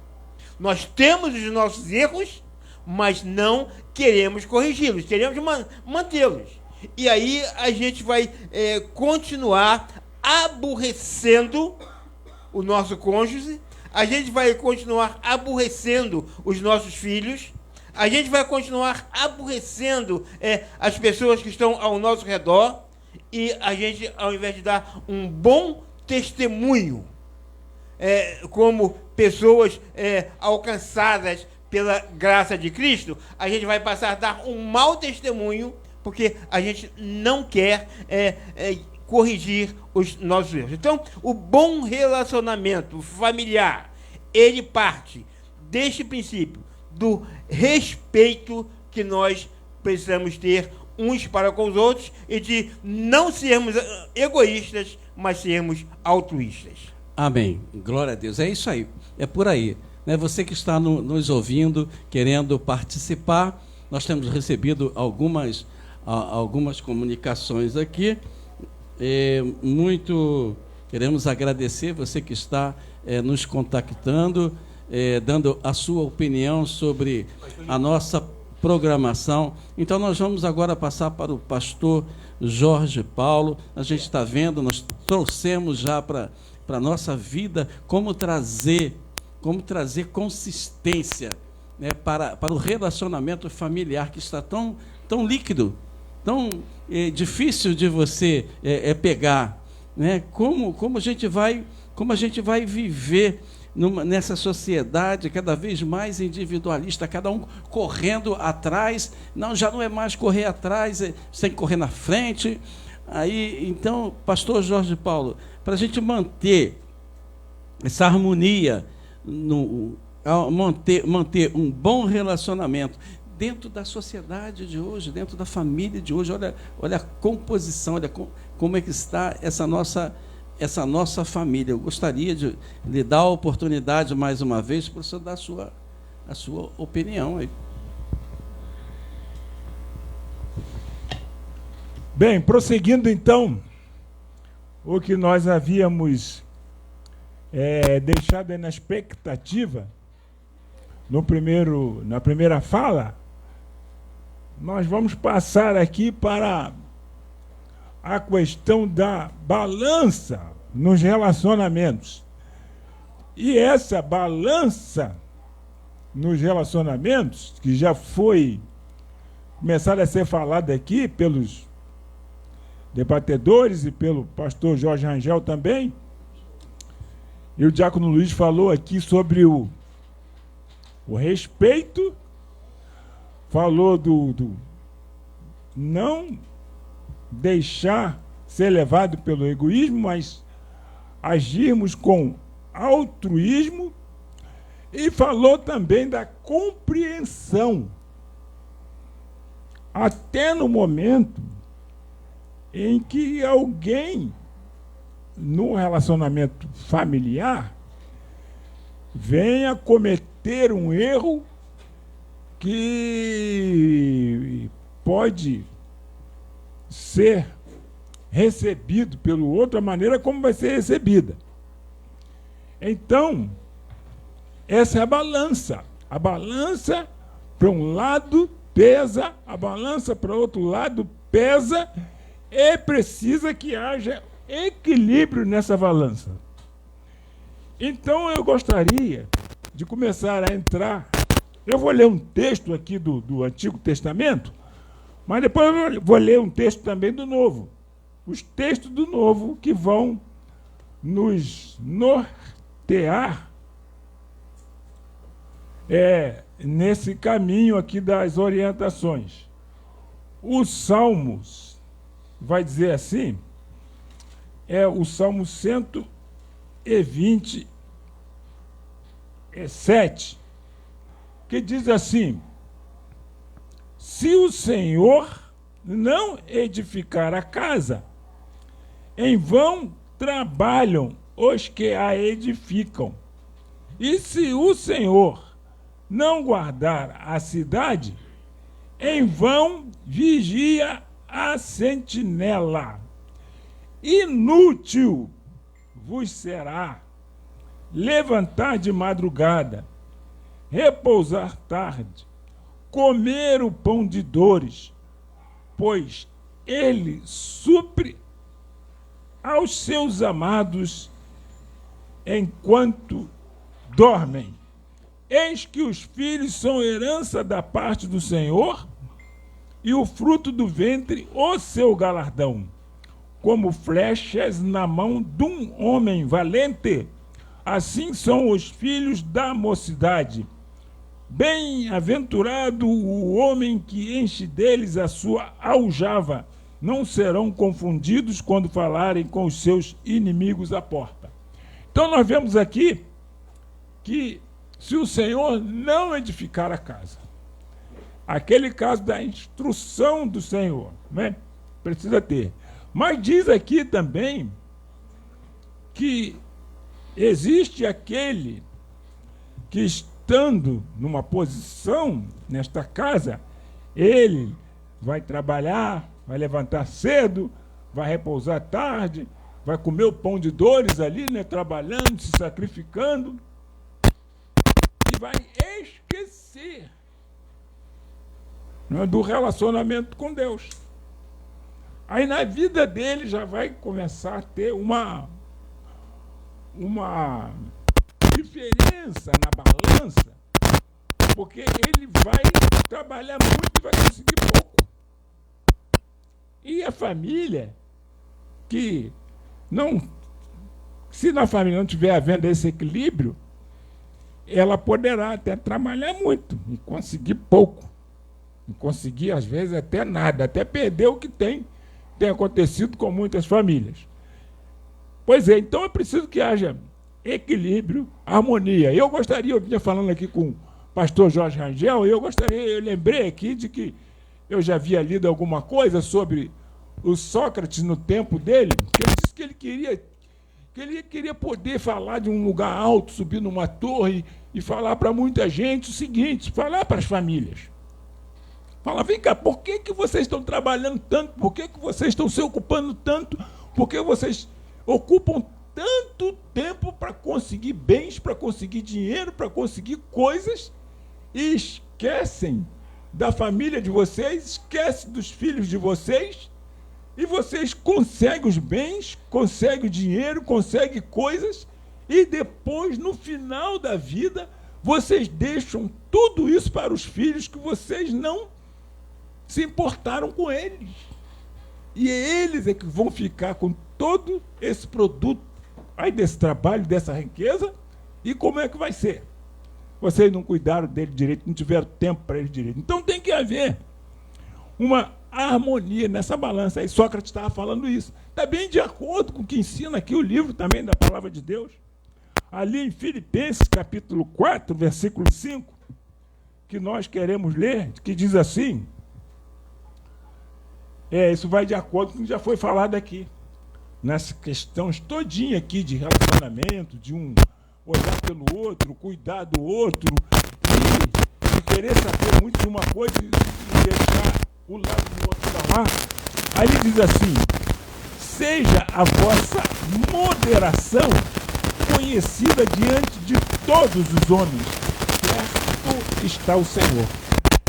Nós temos os nossos erros, mas não queremos corrigi-los, queremos mantê-los. E aí a gente vai continuar aborrecendo o nosso cônjuge, a gente vai continuar aborrecendo os nossos filhos, a gente vai continuar aborrecendo as pessoas que estão ao nosso redor, e a gente, ao invés de dar um bom testemunho, como pessoas alcançadas pela graça de Cristo, a gente vai passar a dar um mau testemunho, porque a gente não quer corrigir os nossos erros. Então, o bom relacionamento familiar, ele parte deste princípio, do respeito que nós precisamos ter uns para com os outros e de não sermos egoístas, mas sermos altruístas. Amém. Glória a Deus. É isso aí. É por aí. Né? Você que está nos ouvindo, querendo participar, nós temos recebido algumas comunicações aqui. Muito queremos agradecer você que está nos contactando, dando a sua opinião sobre a nossa programação. Então nós vamos agora passar para o pastor Jorge Paulo. A gente está vendo, nós trouxemos já para a nossa vida como trazer consistência, né, para o relacionamento familiar que está tão líquido, tão difícil de você pegar, né? Como a gente vai viver nessa sociedade cada vez mais individualista, cada um correndo atrás. Não, já não é mais correr atrás, você tem que correr na frente. Aí, então, pastor Jorge Paulo, para a gente manter essa harmonia, manter um bom relacionamento dentro da sociedade de hoje, dentro da família de hoje, olha a composição, olha como é que está essa nossa família. Eu gostaria de lhe dar a oportunidade mais uma vez para você dar a sua opinião aí. Bem, prosseguindo então o que nós havíamos deixado aí na expectativa na primeira fala, nós vamos passar aqui para a questão da balança nos relacionamentos. E essa balança nos relacionamentos, que já foi começada a ser falada aqui pelos debatedores e pelo pastor Jorge Rangel também, e o diácono Luiz falou aqui sobre o respeito, falou do não deixar ser levado pelo egoísmo, mas agirmos com altruísmo, e falou também da compreensão. Até no momento em que alguém, no relacionamento familiar, venha cometer um erro que pode ser recebido pelo outro, a maneira como vai ser recebida. Então, essa é a balança. A balança, para um lado, pesa, a balança para o outro lado pesa, e precisa que haja equilíbrio nessa balança. Então eu gostaria de começar a entrar. Eu vou ler um texto aqui do Antigo Testamento, mas depois eu vou ler um texto também do Novo. Os textos do Novo que vão nos nortear nesse caminho aqui das orientações. Os Salmos, vai dizer assim, o Salmo 127, que diz assim: se o Senhor não edificar a casa, em vão trabalham os que a edificam. E se o Senhor não guardar a cidade, em vão vigia a sentinela. Inútil vos será levantar de madrugada, repousar tarde, comer o pão de dores, pois ele supre aos seus amados enquanto dormem. Eis que os filhos são herança da parte do Senhor, e o fruto do ventre o seu galardão. Como flechas na mão de um homem valente, assim são os filhos da mocidade. Bem-aventurado o homem que enche deles a sua aljava, não serão confundidos quando falarem com os seus inimigos à porta. Então nós vemos aqui que se o Senhor não edificar a casa, aquele caso da instrução do Senhor, né? Precisa ter. Mas diz aqui também que existe aquele que, estando numa posição nesta casa, ele vai trabalhar, vai levantar cedo, vai repousar tarde, vai comer o pão de dores ali, né, trabalhando, se sacrificando, e vai esquecer, né, do relacionamento com Deus. Aí na vida dele já vai começar a ter uma diferença na balança, porque ele vai trabalhar muito e vai conseguir pouco. E a família que não, se na família não tiver havendo esse equilíbrio, ela poderá até trabalhar muito e conseguir pouco, e conseguir às vezes até nada, até perder o que tem acontecido com muitas famílias. Pois é, então é preciso que haja equilíbrio, harmonia. Eu vinha falando aqui com o pastor Jorge Rangel, eu lembrei aqui de que eu já havia lido alguma coisa sobre o Sócrates no tempo dele, que ele disse que ele queria poder falar de um lugar alto, subir numa torre e falar para muita gente o seguinte, falar para as famílias. Fala, vem cá, por que vocês estão trabalhando tanto? Por que vocês estão se ocupando tanto? Por que vocês ocupam tanto tempo para conseguir bens, para conseguir dinheiro, para conseguir coisas, e esquecem da família de vocês, esquecem dos filhos de vocês, e vocês conseguem os bens, conseguem o dinheiro, conseguem coisas, e depois, no final da vida, vocês deixam tudo isso para os filhos que vocês não se importaram com eles. E eles é que vão ficar com todo esse produto aí desse trabalho, dessa riqueza, e como é que vai ser? Vocês não cuidaram dele direito, não tiveram tempo para ele direito. Então tem que haver uma harmonia nessa balança. Aí Sócrates estava falando isso. Está bem de acordo com o que ensina aqui o livro também da Palavra de Deus. Ali em Filipenses, capítulo 4, versículo 5, que nós queremos ler, que diz assim, isso vai de acordo com o que já foi falado aqui, nessa questão todinha aqui de relacionamento, de um olhar pelo outro, cuidar do outro, e querer saber muito de uma coisa e deixar o lado do outro falar. Aí ele diz assim, seja a vossa moderação conhecida diante de todos os homens, certo está o Senhor.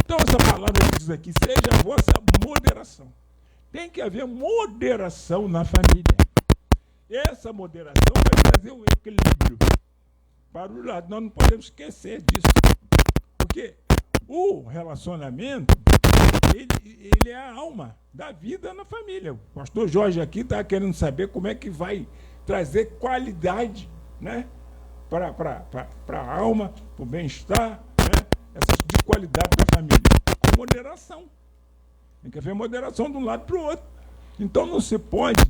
Então essa palavra diz aqui, seja a vossa moderação. Tem que haver moderação na família. Essa moderação vai trazer um equilíbrio para o lado. Nós não podemos esquecer disso. Porque o relacionamento, ele é a alma da vida na família. O pastor Jorge aqui está querendo saber como é que vai trazer qualidade, né, para a alma, para o bem-estar, né, essa de qualidade da família. Com moderação. Tem que haver moderação de um lado para o outro. Então não se pode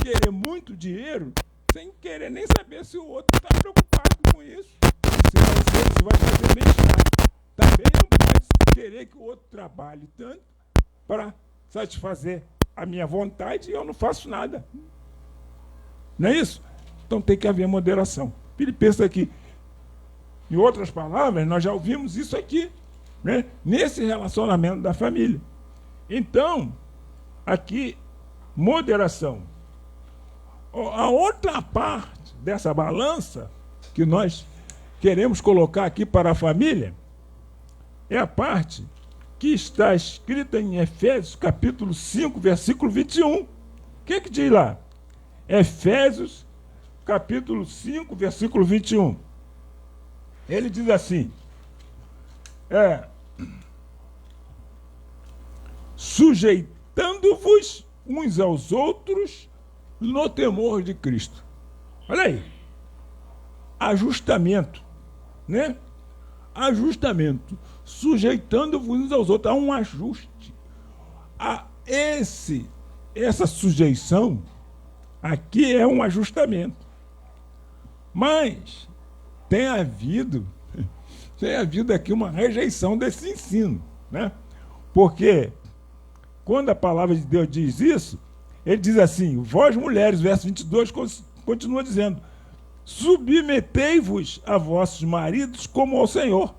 querer muito dinheiro sem querer nem saber se o outro está preocupado com isso. Se vai fazer bem-estar. Também não pode querer que o outro trabalhe tanto para satisfazer a minha vontade e eu não faço nada. Não é isso? Então tem que haver moderação. Filipenses aqui. Em outras palavras, nós já ouvimos isso aqui, né? Nesse relacionamento da família. Então, aqui, moderação. A outra parte dessa balança que nós queremos colocar aqui para a família é a parte que está escrita em Efésios, capítulo 5, versículo 21. O que diz lá? Efésios, capítulo 5, versículo 21. Ele diz assim, sujeitando-vos uns aos outros no temor de Cristo. Olha aí. Ajustamento, né? Ajustamento. Sujeitando-vos uns aos outros. Há um ajuste. Essa sujeição aqui é um ajustamento. Mas tem havido aqui uma rejeição desse ensino, né? Porque quando a palavra de Deus diz isso, ele diz assim, vós mulheres, verso 22, continua dizendo, submetei-vos a vossos maridos como ao Senhor,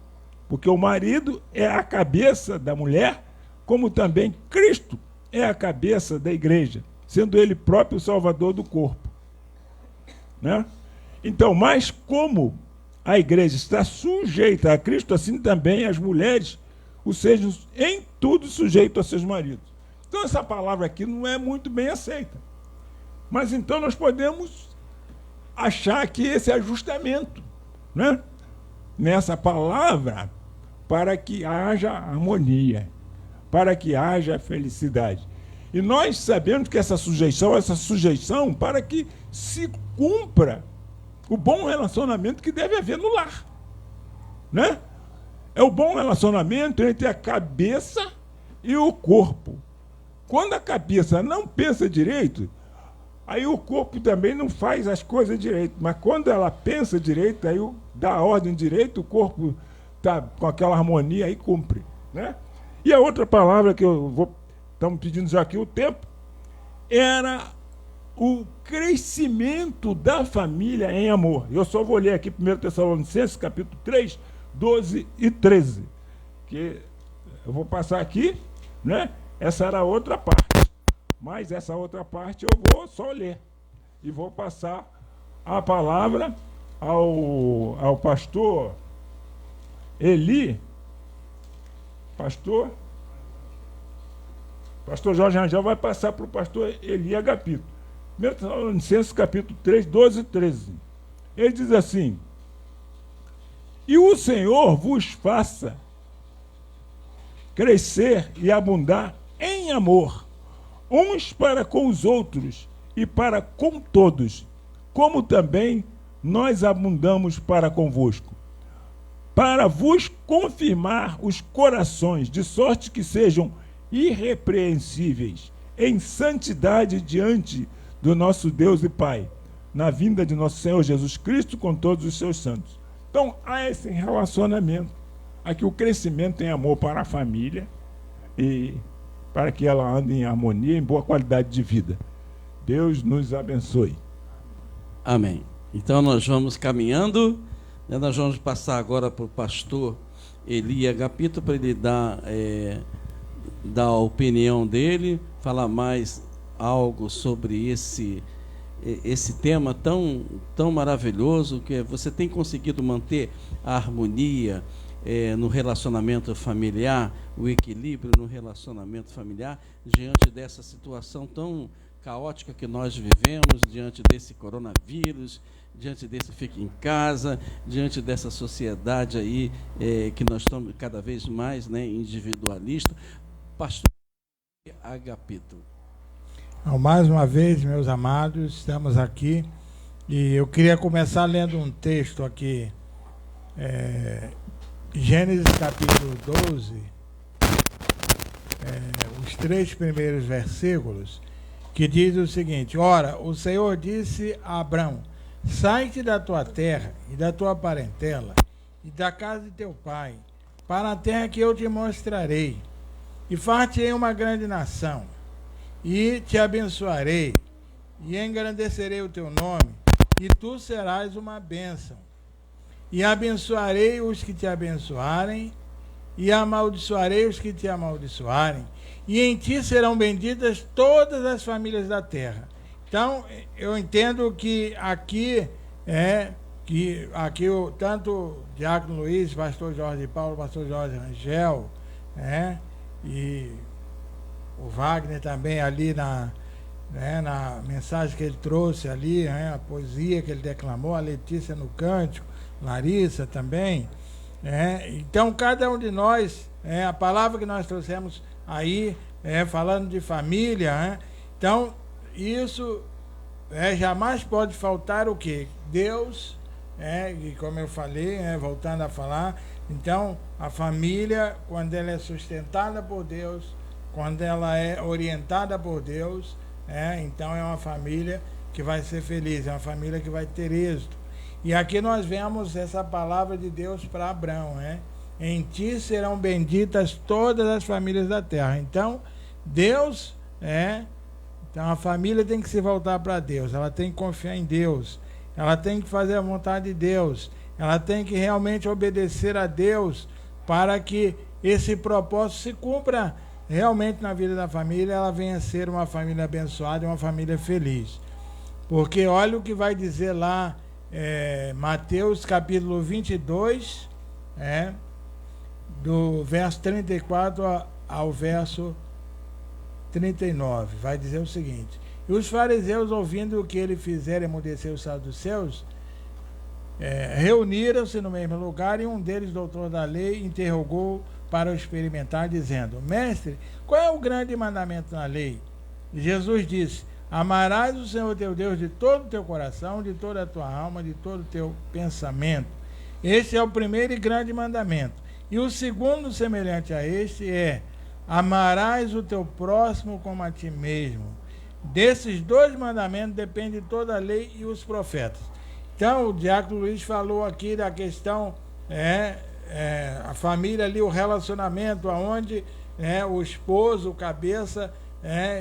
porque o marido é a cabeça da mulher, como também Cristo é a cabeça da igreja, sendo ele próprio o salvador do corpo, né? Então, mas como a igreja está sujeita a Cristo, assim também as mulheres o sejam em tudo sujeitos a seus maridos. Então essa palavra aqui não é muito bem aceita. Mas então nós podemos achar que esse ajustamento, né, nessa palavra, para que haja harmonia, para que haja felicidade. E nós sabemos que essa sujeição para que se cumpra o bom relacionamento que deve haver no lar, né? É o bom relacionamento entre a cabeça e o corpo. Quando a cabeça não pensa direito, aí o corpo também não faz as coisas direito. Mas quando ela pensa direito, aí dá a ordem direito, o corpo está com aquela harmonia e cumpre, né? E a outra palavra que estamos pedindo já aqui o tempo, era o crescimento da família em amor. Eu só vou ler aqui 1 Tessalonicenses, capítulo 3, 12 e 13. Que eu vou passar aqui, né? Essa era a outra parte. Mas essa outra parte eu vou só ler. E vou passar a palavra ao pastor Eli. Pastor Jorge Rangel vai passar para o pastor Eli Agapito. 1 Tessalonicenses, capítulo 3, 12 e 13. Ele diz assim: e o Senhor vos faça crescer e abundar em amor, uns para com os outros e para com todos, como também nós abundamos para convosco, para vos confirmar os corações, de sorte que sejam irrepreensíveis em santidade diante do nosso Deus e Pai, na vinda de nosso Senhor Jesus Cristo com todos os seus santos. Então, há esse relacionamento, aqui o crescimento em amor para a família e para que ela ande em harmonia, em boa qualidade de vida. Deus nos abençoe. Amém. Então nós vamos caminhando, né? Nós vamos passar agora para o pastor Eli Agapito para ele dar a opinião dele, falar mais algo sobre esse tema tão maravilhoso, que você tem conseguido manter a harmonia no relacionamento familiar, o equilíbrio no relacionamento familiar, diante dessa situação tão caótica que nós vivemos, diante desse coronavírus, diante desse fique em casa, diante dessa sociedade aí que nós estamos cada vez mais, né, individualista. Pastor Agapito. Mais uma vez, meus amados, estamos aqui e eu queria começar lendo um texto aqui, Gênesis capítulo 12, os 3 primeiros versículos, que diz o seguinte: Ora, o Senhor disse a Abrão: sai-te da tua terra e da tua parentela e da casa de teu pai, para a terra que eu te mostrarei, e far-te-ei uma grande nação, e te abençoarei, e engrandecerei o teu nome, e tu serás uma bênção. E abençoarei os que te abençoarem, e amaldiçoarei os que te amaldiçoarem, e em ti serão benditas todas as famílias da terra. Então, eu entendo que aqui tanto o Diácono Luiz, pastor Jorge Paulo, pastor Jorge Rangel, e o Wagner também ali na mensagem que ele trouxe ali, a poesia que ele declamou, a Letícia no cântico, Larissa também. Então, cada um de nós, a palavra que nós trouxemos aí, falando de família, então, isso jamais pode faltar o quê? Deus, e como eu falei, voltando a falar, então, a família, quando ela é sustentada por Deus, quando ela é orientada por Deus, então é uma família que vai ser feliz, é uma família que vai ter êxito. E aqui nós vemos essa palavra de Deus para Abrão, em ti serão benditas todas as famílias da terra. Então, Deus, então a família tem que se voltar para Deus, ela tem que confiar em Deus, ela tem que fazer a vontade de Deus, ela tem que realmente obedecer a Deus para que esse propósito se cumpra realmente na vida da família, ela venha a ser uma família abençoada e uma família feliz. Porque olha o que vai dizer lá, Mateus capítulo 22, do verso 34 ao verso 39, vai dizer o seguinte: e os fariseus, ouvindo o que ele fizera emudecer os saduceus, reuniram-se no mesmo lugar, e um deles, doutor da lei, interrogou para o experimentar, dizendo: mestre, qual é o grande mandamento na lei? E Jesus disse: amarás o Senhor teu Deus de todo o teu coração, de toda a tua alma, de todo o teu pensamento. Este é o primeiro e grande mandamento. E o segundo, semelhante a este, é: amarás o teu próximo como a ti mesmo. Desses 2 mandamentos depende toda a lei e os profetas. Então, o Diácono Luiz falou aqui da questão, a família ali, o relacionamento, onde o esposo, o cabeça,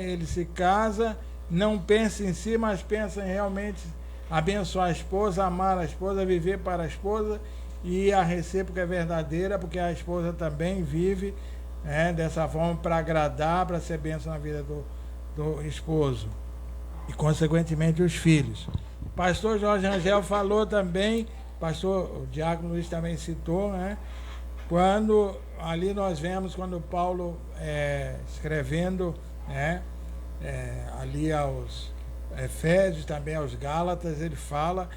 ele se casa, não pensa em si, mas pensa em realmente abençoar a esposa, amar a esposa, viver para a esposa, e a recíproca é verdadeira, porque a esposa também vive dessa forma para agradar, para ser bênção na vida do esposo e consequentemente os filhos. O pastor Jorge Rangel falou também, o Diácono Luiz também citou, quando ali nós vemos quando Paulo escrevendo ali aos Efésios, também aos Gálatas, ele fala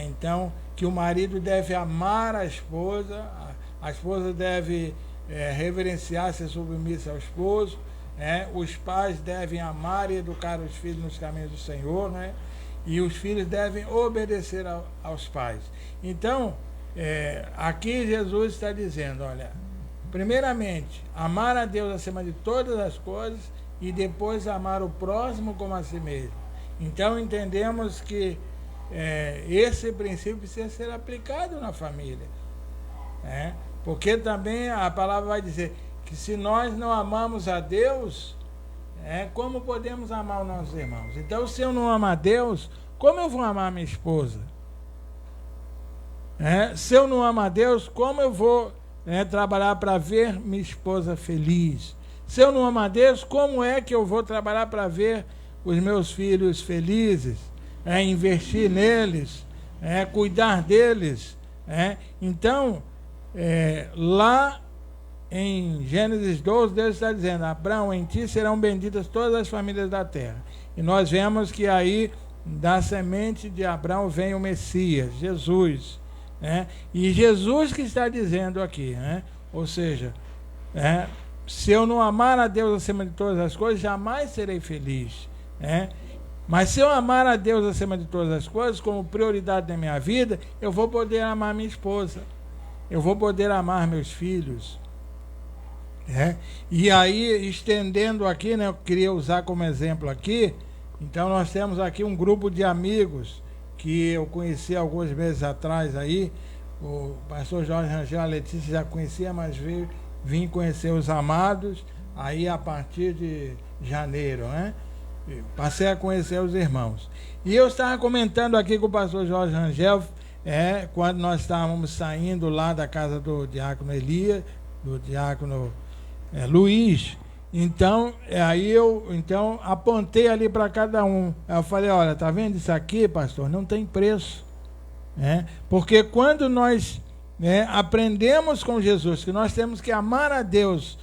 então que o marido deve amar a esposa deve reverenciar, ser submissa ao esposo, os pais devem amar e educar os filhos nos caminhos do Senhor, e os filhos devem obedecer aos pais. Então, aqui Jesus está dizendo, olha, primeiramente, amar a Deus acima de todas as coisas, e depois amar o próximo como a si mesmo. Então, entendemos que esse princípio precisa ser aplicado na família, porque também a palavra vai dizer que se nós não amamos a Deus, como podemos amar os nossos irmãos? Então, se eu não amo a Deus, como eu vou amar minha esposa? Se eu não amo a Deus, como eu vou trabalhar para ver minha esposa feliz? Se eu não amo a Deus, como é que eu vou trabalhar para ver os meus filhos felizes? Investir neles, cuidar deles. Então, lá em Gênesis 12, Deus está dizendo: Abraão, em ti serão benditas todas as famílias da terra. E nós vemos que aí, da semente de Abraão, vem o Messias, Jesus. Né? E Jesus que está dizendo aqui, né? Ou seja, se eu não amar a Deus acima de todas as coisas, jamais serei feliz. Né? Mas se eu amar a Deus acima de todas as coisas, como prioridade da minha vida, eu vou poder amar minha esposa, eu vou poder amar meus filhos. E aí, estendendo aqui, né, eu queria usar como exemplo aqui, então nós temos aqui um grupo de amigos que eu conheci alguns meses atrás aí, o pastor Jorge Rangel, a Letícia já conhecia, mas vim conhecer os amados, aí a partir de janeiro, né? Passei a conhecer os irmãos. E eu estava comentando aqui com o pastor Jorge Rangel, quando nós estávamos saindo lá da casa do diácono Elias, do diácono Luiz. Então, aí eu apontei ali para cada um. Eu falei: olha, tá vendo isso aqui, pastor? Não tem preço. Porque quando nós aprendemos com Jesus que nós temos que amar a Deus,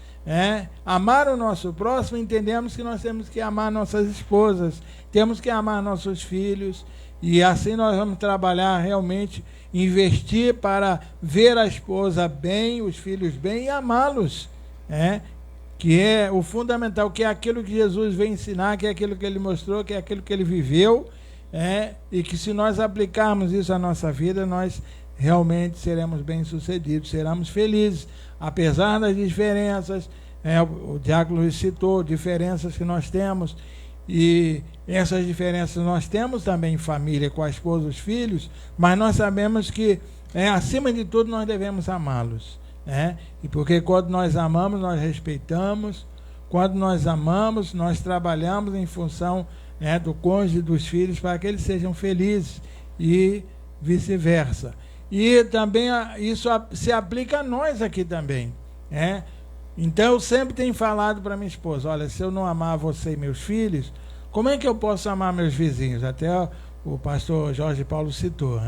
amar o nosso próximo, entendemos que nós temos que amar nossas esposas, temos que amar nossos filhos, e assim nós vamos trabalhar realmente, investir para ver a esposa bem, os filhos bem e amá-los, que é o fundamental, que é aquilo que Jesus veio ensinar, que é aquilo que ele mostrou, que é aquilo que ele viveu, e que se nós aplicarmos isso à nossa vida, nós realmente seremos bem-sucedidos, seremos felizes, apesar das diferenças. O diácono Luiz citou diferenças que nós temos, e essas diferenças nós temos também em família, com a esposa e os filhos, mas nós sabemos que, acima de tudo, nós devemos amá-los. E porque quando nós amamos, nós respeitamos, quando nós amamos, nós trabalhamos em função do cônjuge e dos filhos para que eles sejam felizes e vice-versa. E também isso se aplica a nós aqui também. Então eu sempre tenho falado para minha esposa: olha, se eu não amar você e meus filhos, como é que eu posso amar meus vizinhos? Até o pastor Jorge Paulo citou,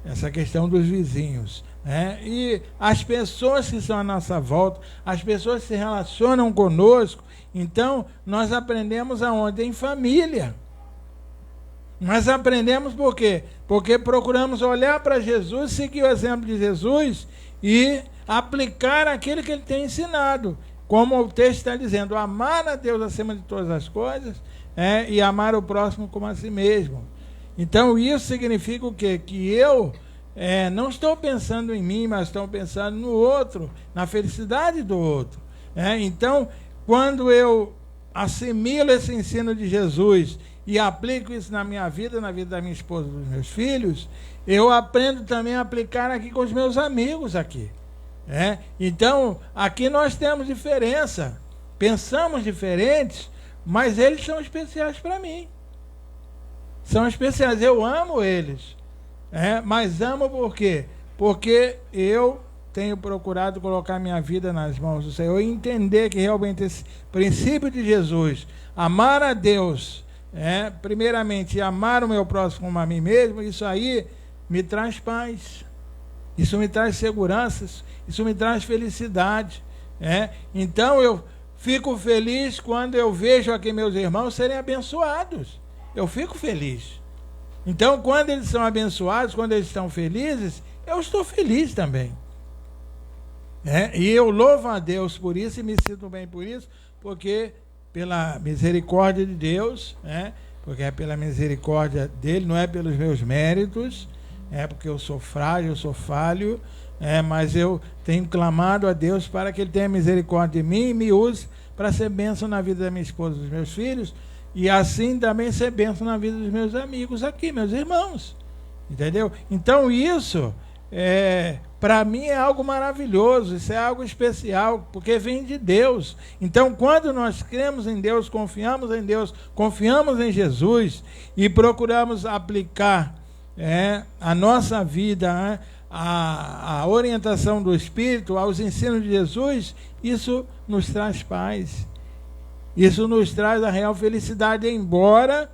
essa questão dos vizinhos. E as pessoas que estão à nossa volta, as pessoas que se relacionam conosco, então nós aprendemos aonde? Em família. Nós aprendemos por quê? Porque procuramos olhar para Jesus, seguir o exemplo de Jesus e aplicar aquilo que ele tem ensinado. Como o texto está dizendo: amar a Deus acima de todas as coisas, e amar o próximo como a si mesmo. Então isso significa o quê? Que eu não estou pensando em mim, mas estou pensando no outro, na felicidade do outro. Então, quando eu assimilo esse ensino de Jesus e aplico isso na minha vida, na vida da minha esposa e dos meus filhos, eu aprendo também a aplicar aqui com os meus amigos aqui. Então, aqui nós temos diferença, pensamos diferentes, mas eles são especiais para mim. São especiais, eu amo eles. Mas amo por quê? Porque eu tenho procurado colocar minha vida nas mãos do Senhor e entender que realmente esse princípio de Jesus, amar a Deus, primeiramente amar o meu próximo como a mim mesmo, isso aí me traz paz, isso me traz segurança, isso me traz felicidade. Então eu fico feliz quando eu vejo aqui meus irmãos serem abençoados, eu fico feliz. Então, quando eles são abençoados, quando eles estão felizes, eu estou feliz também. E eu louvo a Deus por isso e me sinto bem por isso, porque pela misericórdia de Deus, porque é pela misericórdia dele, não é pelos meus méritos, porque eu sou frágil, eu sou falho, mas eu tenho clamado a Deus para que ele tenha misericórdia de mim e me use para ser bênção na vida da minha esposa e dos meus filhos, e assim também ser bênção na vida dos meus amigos aqui, meus irmãos. Entendeu? Então isso, para mim é algo maravilhoso, isso é algo especial, porque vem de Deus. Então quando nós cremos em Deus, confiamos em Deus, confiamos em Jesus e procuramos aplicar a nossa vida, a orientação do Espírito, aos ensinos de Jesus, isso nos traz paz. Isso nos traz a real felicidade, embora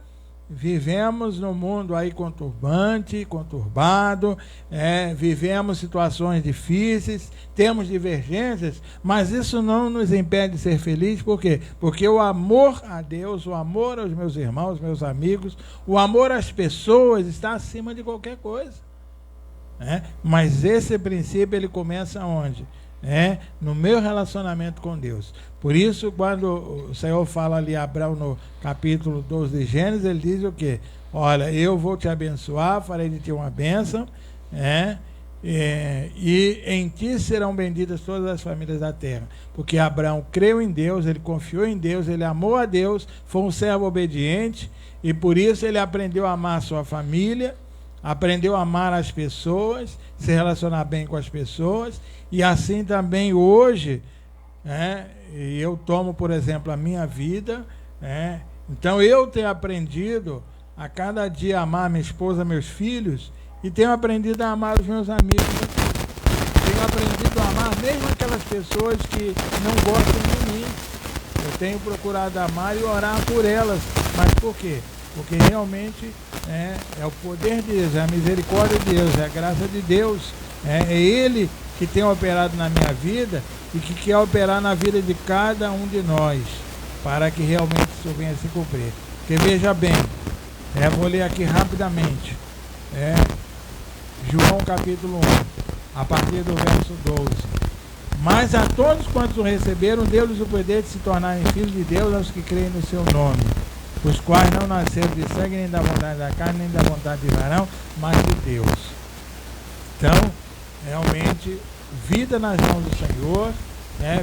vivemos num mundo aí conturbado, vivemos situações difíceis, temos divergências, mas isso não nos impede de ser felizes. Por quê? Porque o amor a Deus, o amor aos meus irmãos, meus amigos, o amor às pessoas está acima de qualquer coisa. Mas esse princípio ele começa onde? No meu relacionamento com Deus. Por isso, quando o Senhor fala ali a Abraão no capítulo 12 de Gênesis, ele diz o quê? Olha, eu vou te abençoar, farei de ti uma bênção, e em ti serão benditas todas as famílias da terra. Porque Abraão creu em Deus, ele confiou em Deus, ele amou a Deus, foi um servo obediente, e por isso ele aprendeu a amar a sua família, aprendeu a amar as pessoas, se relacionar bem com as pessoas. E assim também hoje, eu tomo, por exemplo, a minha vida, então eu tenho aprendido a cada dia amar minha esposa, meus filhos, e tenho aprendido a amar os meus amigos. Tenho aprendido a amar mesmo aquelas pessoas que não gostam de mim. Eu tenho procurado amar e orar por elas. Mas por quê? Porque realmente é o poder de Deus, é a misericórdia de Deus, é a graça de Deus, é Ele que tem operado na minha vida e que quer operar na vida de cada um de nós, para que realmente isso venha a se cumprir. Porque veja bem, vou ler aqui rapidamente, João capítulo 1, a partir do verso 12. Mas a todos quantos o receberam, deu-lhes o poder de se tornarem filhos de Deus, aos que creem no seu nome, os quais não nasceram de sangue, nem da vontade da carne, nem da vontade de varão, mas de Deus. Então, realmente, vida nas mãos do Senhor,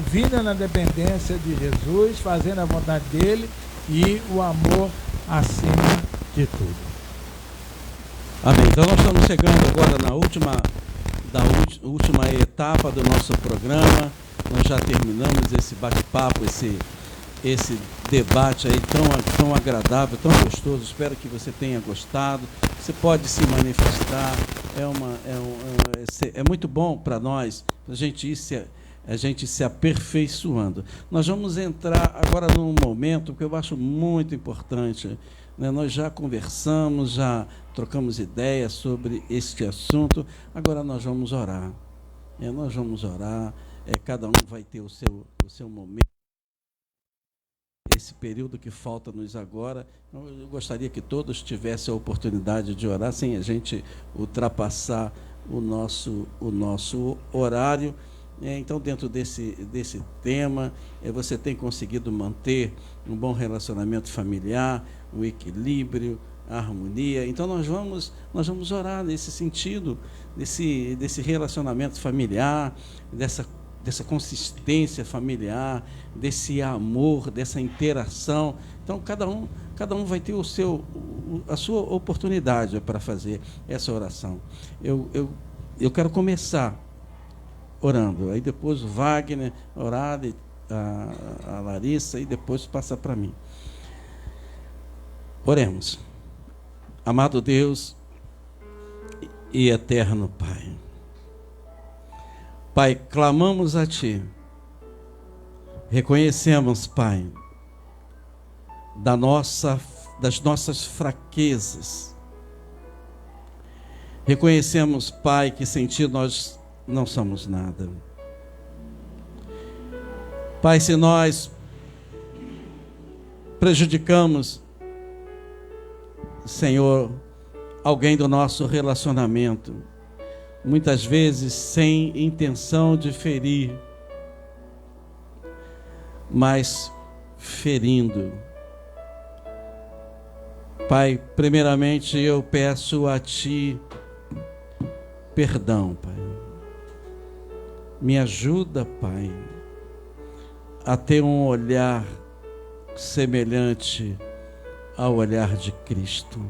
vida na dependência de Jesus, fazendo a vontade dele e o amor acima de tudo. Amém. Então nós estamos chegando agora na última etapa do nosso programa. Nós já terminamos esse bate-papo, esse debate aí tão agradável, tão gostoso. Espero que você tenha gostado. Você pode se manifestar. É muito bom para nós, a gente se aperfeiçoando. Nós vamos entrar agora num momento que eu acho muito importante. Nós já conversamos, já trocamos ideias sobre este assunto. Agora nós vamos orar. Nós vamos orar. Cada um vai ter o seu momento. Esse período que falta-nos agora, eu gostaria que todos tivessem a oportunidade de orar, sem a gente ultrapassar o nosso horário. Então, dentro desse tema, você tem conseguido manter um bom relacionamento familiar, um equilíbrio, a harmonia. Então, nós vamos orar nesse sentido, desse relacionamento familiar, dessa consistência familiar, desse amor, dessa interação. Então, cada um vai ter a sua oportunidade para fazer essa oração. Eu quero começar orando, aí depois o Wagner orar, a Larissa, e depois passa para mim. Oremos. Amado Deus e eterno Pai, Pai, clamamos a Ti, reconhecemos, Pai, das nossas fraquezas, reconhecemos, Pai, que sem Ti nós não somos nada. Pai, se nós prejudicamos, Senhor, alguém do nosso relacionamento, muitas vezes sem intenção de ferir, mas ferindo. Pai, primeiramente eu peço a Ti perdão, Pai. Me ajuda, Pai, a ter um olhar semelhante ao olhar de Cristo.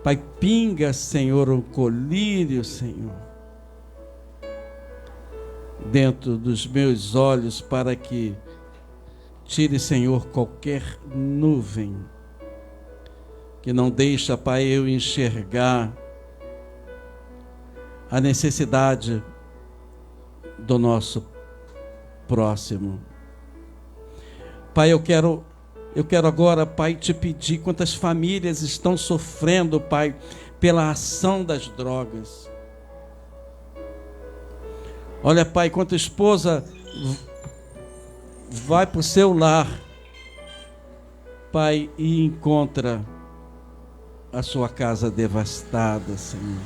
Pai, pinga, Senhor, um colírio, Senhor, dentro dos meus olhos, para que tire, Senhor, qualquer nuvem que não deixa, Pai, eu enxergar a necessidade do nosso próximo. Pai, eu quero Eu quero agora, Pai, te pedir quantas famílias estão sofrendo, Pai, pela ação das drogas. Olha, Pai, quanta esposa vai para o seu lar, Pai, e encontra a sua casa devastada, Senhor,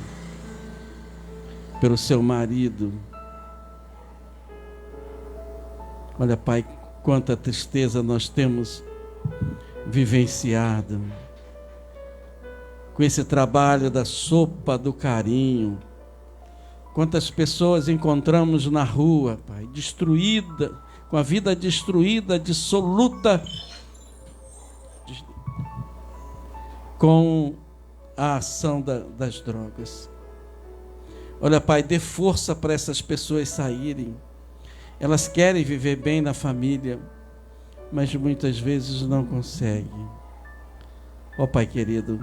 pelo seu marido. Olha, Pai, quanta tristeza nós temos vivenciado com esse trabalho da sopa do carinho. Quantas pessoas encontramos na rua, Pai, destruída, com a vida destruída, dissoluta, com a ação das drogas. Olha, Pai, dê força para essas pessoas saírem. Elas querem viver bem na família, mas muitas vezes não conseguem. Ó Pai querido,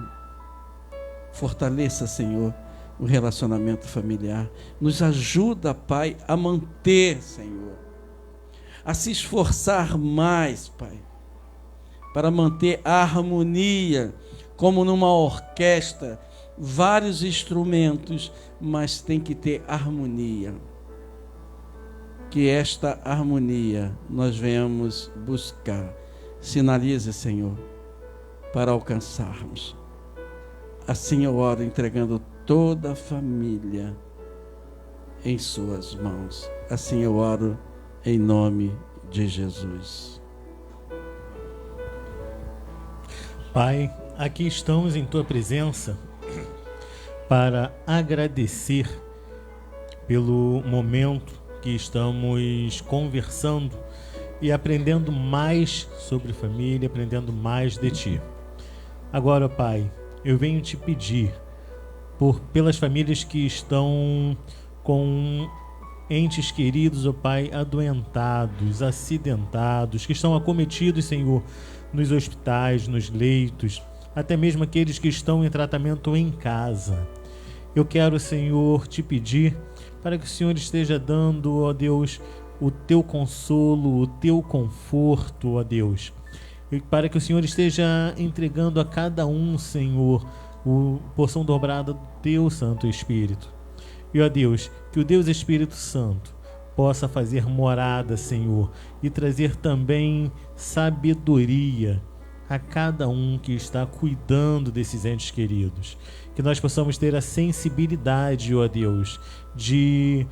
fortaleça, Senhor, o relacionamento familiar. Nos ajuda, Pai, a manter, Senhor, a se esforçar mais, Pai, para manter a harmonia, como numa orquestra, vários instrumentos, mas tem que ter harmonia. Que esta harmonia nós venhamos buscar. Sinalize, Senhor, para alcançarmos. Assim eu oro, entregando toda a família em suas mãos. Assim eu oro em nome de Jesus. Pai, aqui estamos em Tua presença para agradecer pelo momento que estamos conversando e aprendendo mais sobre família, aprendendo mais de Ti. Agora, Pai, eu venho te pedir pelas famílias que estão com entes queridos, ó Pai, adoentados, acidentados, que estão acometidos, Senhor, nos hospitais, nos leitos, até mesmo aqueles que estão em tratamento em casa. Eu quero, Senhor, te pedir para que o Senhor esteja dando, ó Deus, o Teu consolo, o Teu conforto, ó Deus. E para que o Senhor esteja entregando a cada um, Senhor, a porção dobrada do Teu Santo Espírito. E, ó Deus, que o Deus Espírito Santo possa fazer morada, Senhor, e trazer também sabedoria a cada um que está cuidando desses entes queridos. Que nós possamos ter a sensibilidade, ó Deus, de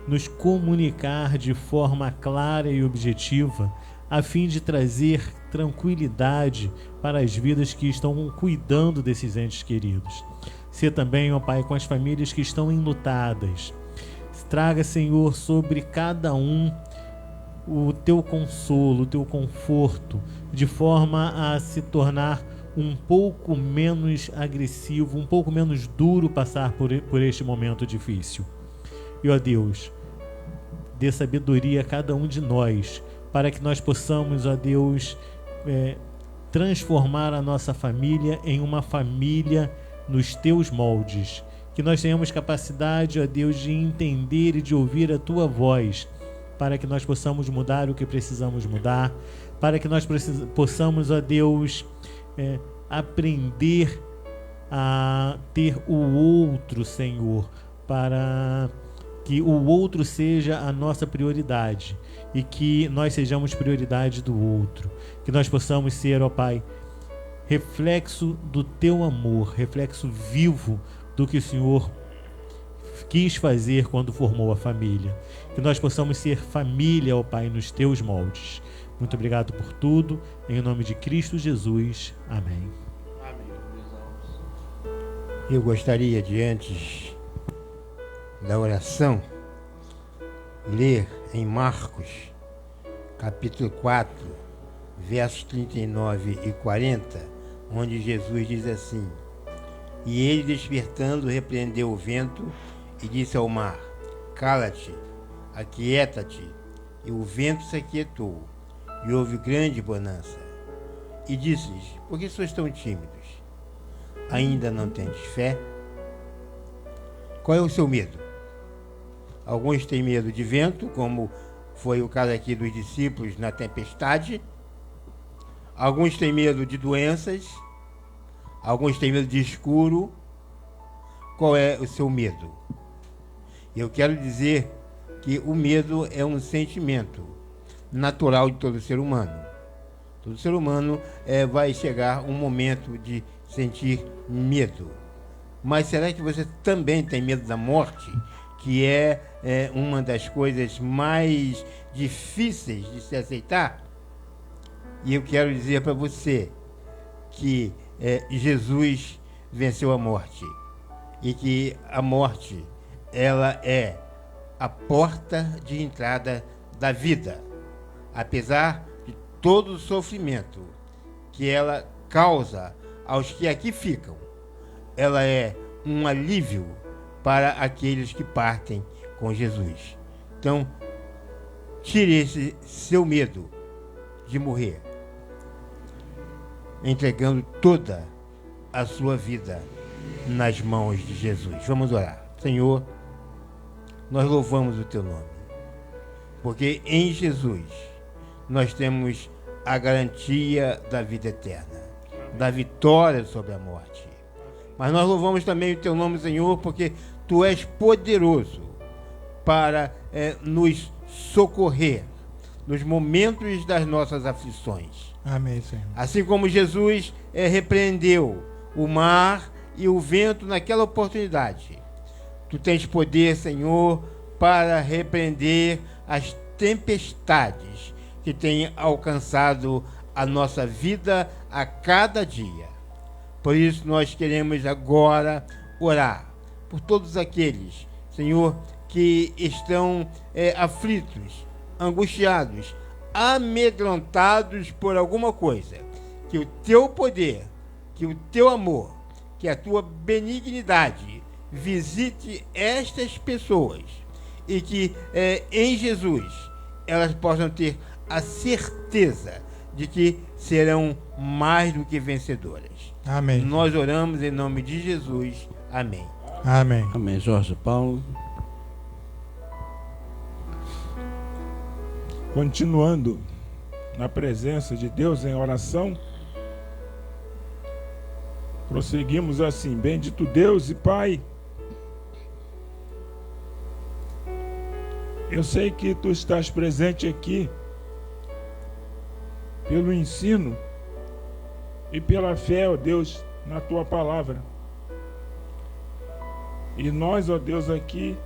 nos comunicar de forma clara e objetiva, a fim de trazer tranquilidade para as vidas que estão cuidando desses entes queridos. Ser também, ó Pai, com as famílias que estão enlutadas. Traga, Senhor, sobre cada um o Teu consolo, o Teu conforto, de forma a se tornar um pouco menos agressivo, um pouco menos duro passar por este momento difícil. E, ó Deus, dê sabedoria a cada um de nós, para que nós possamos, ó Deus, transformar a nossa família em uma família nos Teus moldes. Que nós tenhamos capacidade, ó Deus, de entender e de ouvir a Tua voz, para que nós possamos mudar o que precisamos mudar, para que nós possamos, ó Deus, aprender a ter o outro, Senhor, para que o outro seja a nossa prioridade e que nós sejamos prioridade do outro. Que nós possamos ser, ó Pai, reflexo do Teu amor, reflexo vivo do que o Senhor quis fazer quando formou a família. Que nós possamos ser família, ó Pai, nos Teus moldes. Muito obrigado por tudo. Em nome de Cristo Jesus. Amém. Eu gostaria de, antes da oração, ler em Marcos, capítulo 4, versos 39 e 40, onde Jesus diz assim: E ele, despertando, repreendeu o vento e disse ao mar: Cala-te, aquieta-te. E o vento se aquietou, e houve grande bonança. E disse-lhes: Por que sois tão tímidos? Ainda não tendes fé? Qual é o seu medo? Alguns têm medo de vento, como foi o caso aqui dos discípulos na tempestade. Alguns têm medo de doenças, alguns têm medo de escuro. Qual é o seu medo? Eu quero dizer que o medo é um sentimento natural de todo ser humano. Todo ser humano vai chegar um momento de sentir medo. Mas será que você também tem medo da morte? Que é uma das coisas mais difíceis de se aceitar? E eu quero dizer para você que Jesus venceu a morte. E que a morte, ela é a porta de entrada da vida. Apesar de todo o sofrimento que ela causa aos que aqui ficam, ela é um alívio para aqueles que partem com Jesus. Então, tire esse seu medo de morrer, entregando toda a sua vida nas mãos de Jesus. Vamos orar. Senhor, nós louvamos o teu nome, porque em Jesus nós temos a garantia da vida eterna, da vitória sobre a morte. Mas nós louvamos também o teu nome, Senhor, porque tu és poderoso para nos socorrer nos momentos das nossas aflições. Amém, Senhor. Assim como Jesus repreendeu o mar e o vento naquela oportunidade, tu tens poder, Senhor, para repreender as tempestades que têm alcançado a nossa vida a cada dia. Por isso nós queremos agora orar por todos aqueles, Senhor, que estão aflitos, angustiados, amedrontados por alguma coisa. Que o teu poder, que o teu amor, que a tua benignidade visite estas pessoas e que em Jesus elas possam ter a certeza de que serão mais do que vencedoras. Amém. Nós oramos em nome de Jesus. Amém. Amém. Amém. Jorge Paulo. Continuando na presença de Deus em oração, prosseguimos assim: bendito Deus e Pai, eu sei que tu estás presente aqui pelo ensino e pela fé, ó Deus, na tua palavra. E nós, ó Deus, aqui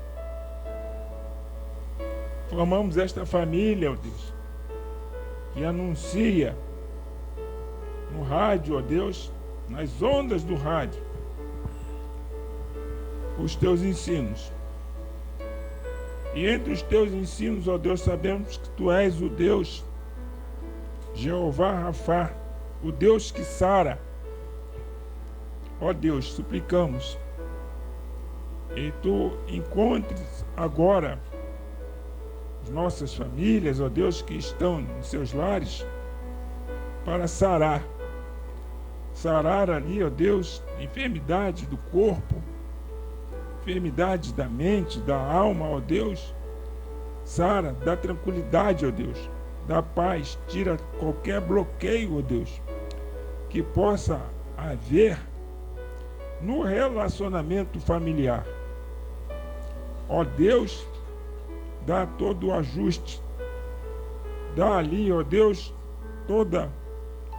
formamos esta família, ó Deus, que anuncia no rádio, ó Deus, nas ondas do rádio, os teus ensinos. E entre os teus ensinos, ó Deus, sabemos que tu és o Deus Jeová Rafá, o Deus que sara. Ó Deus, suplicamos e tu encontres agora as nossas famílias, ó Deus, que estão em seus lares, para sarar ali, ó Deus, enfermidade do corpo, enfermidade da mente, da alma, ó Deus. Sara, dá tranquilidade, ó Deus, dá paz, tira qualquer bloqueio, ó Deus, que possa haver no relacionamento familiar. Ó Deus, dá todo o ajuste, dá ali, ó Deus, toda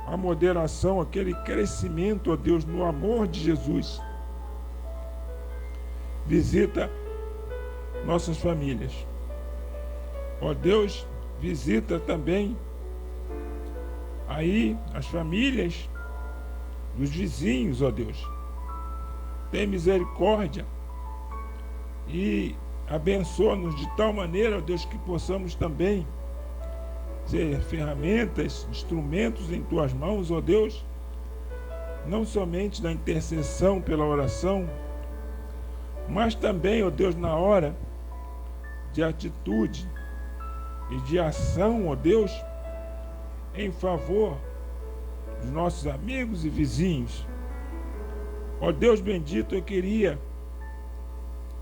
a moderação, aquele crescimento, ó Deus, no amor de Jesus. Visita nossas famílias. Ó Deus, visita também aí as famílias dos vizinhos, ó Deus. Tem misericórdia e abençoa-nos de tal maneira, ó Deus, que possamos também ser ferramentas, instrumentos em tuas mãos, ó Deus, não somente na intercessão pela oração, mas também, ó Deus, na hora de atitude e de ação, ó Deus, em favor dos nossos amigos e vizinhos. Ó Deus bendito, eu queria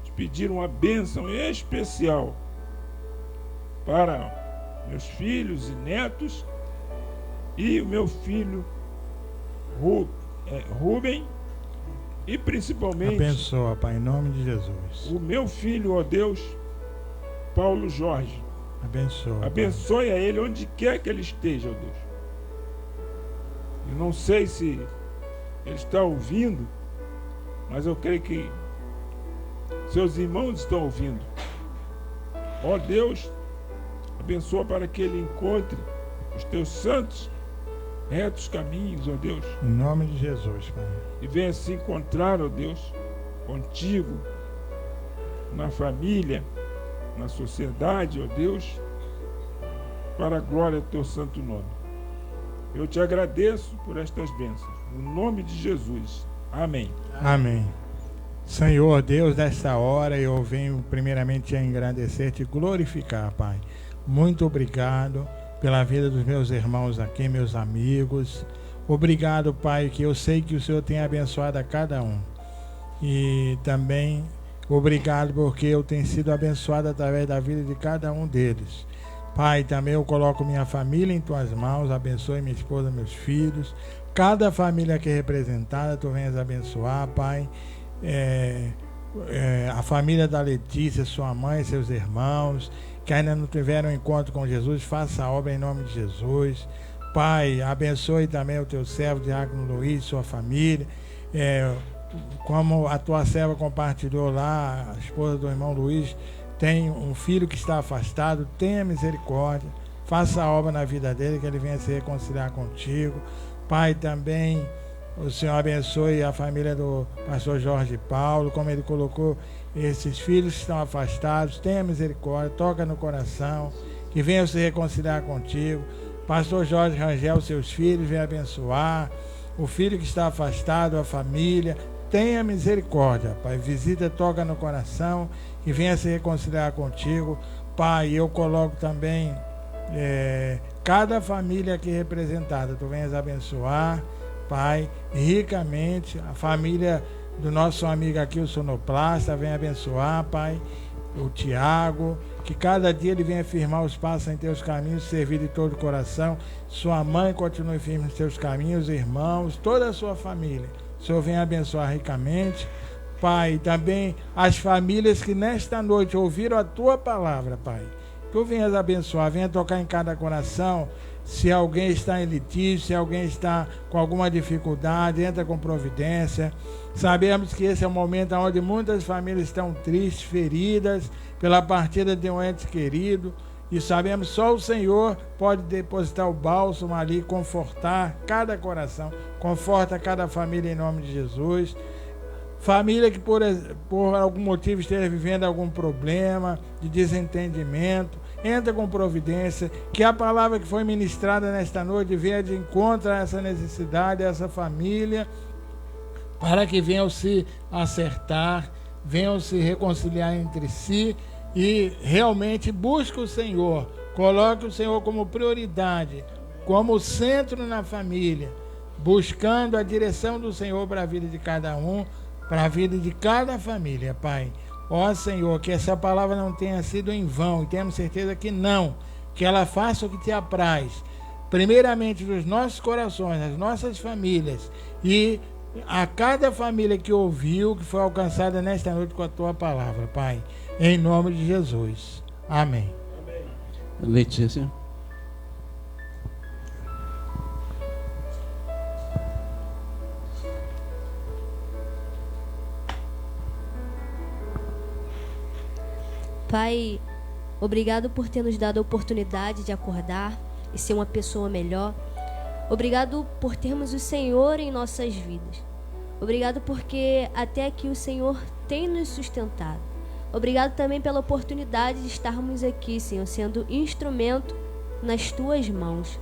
te pedir uma bênção especial para meus filhos e netos e o meu filho Rubem, e principalmente Abençoa, Pai, em nome de Jesus. o meu filho, ó Deus, Paulo Jorge. Abençoa. Abençoe a ele onde quer que ele esteja, ó Deus. Eu não sei se ele está ouvindo, mas eu creio que seus irmãos estão ouvindo. Ó Deus, abençoa para que ele encontre os teus santos, retos caminhos, ó Deus. Em nome de Jesus, Pai. E venha se encontrar, ó Deus, contigo, na família, na sociedade, ó Deus, para a glória do teu santo nome. Eu te agradeço por estas bênçãos, no nome de Jesus. Amém. Amém. Senhor Deus, nesta hora eu venho primeiramente te agradecer, te glorificar, Pai. Muito obrigado pela vida dos meus irmãos aqui, meus amigos. Obrigado, Pai, que eu sei que o Senhor tem abençoado a cada um. E também obrigado porque eu tenho sido abençoado através da vida de cada um deles. Pai, também eu coloco minha família em tuas mãos, abençoe minha esposa, meus filhos, cada família aqui representada, tu venhas abençoar, Pai. A família da Letícia, sua mãe, seus irmãos, que ainda não tiveram encontro com Jesus, faça a obra em nome de Jesus. Pai, abençoe também o teu servo, Diácono Luiz, sua família. Como a tua serva compartilhou lá, a esposa do irmão Luiz tem um filho que está afastado, tenha misericórdia, faça a obra na vida dele, que ele venha se reconciliar contigo. Pai, também o Senhor abençoe a família do pastor Jorge Paulo, como ele colocou esses filhos que estão afastados, tenha misericórdia, toca no coração, que venham se reconciliar contigo. Pastor Jorge Rangel, seus filhos, venha abençoar. O filho que está afastado, a família, tenha misericórdia, Pai. Visita, toca no coração e venha se reconciliar contigo. Pai, eu coloco também cada família aqui representada, tu venhas abençoar, Pai, ricamente. A família do nosso amigo aqui, o sonoplasta, venha abençoar, Pai. O Tiago, que cada dia ele venha firmar os passos em teus caminhos, servir de todo o coração. Sua mãe continue firme nos teus caminhos, irmãos, toda a sua família. O Senhor venha abençoar ricamente. Pai, também as famílias que nesta noite ouviram a tua palavra, Pai. Tu venhas abençoar, venha tocar em cada coração. Se alguém está em litígio, se alguém está com alguma dificuldade, entra com providência. Sabemos que esse é o momento onde muitas famílias estão tristes, feridas pela partida de um ente querido. E sabemos que só o Senhor pode depositar o bálsamo ali, confortar cada coração. Conforta cada família em nome de Jesus. Família que por algum motivo esteja vivendo algum problema de desentendimento, entra com providência, que a palavra que foi ministrada nesta noite venha de encontro a essa necessidade, a essa família, para que venham se acertar, venham se reconciliar entre si e realmente busque o Senhor, coloque o Senhor como prioridade, como centro na família, buscando a direção do Senhor para a vida de cada um, para a vida de cada família, Pai. Ó Senhor, que essa palavra não tenha sido em vão, e temos certeza que não, que ela faça o que te apraz, primeiramente nos nossos corações, nas nossas famílias, e a cada família que ouviu, que foi alcançada nesta noite com a tua palavra, Pai, em nome de Jesus. Amém. Letícia. Pai, obrigado por ter nos dado a oportunidade de acordar e ser uma pessoa melhor. Obrigado por termos o Senhor em nossas vidas. Obrigado porque até aqui o Senhor tem nos sustentado. Obrigado também pela oportunidade de estarmos aqui, Senhor, sendo instrumento nas tuas mãos.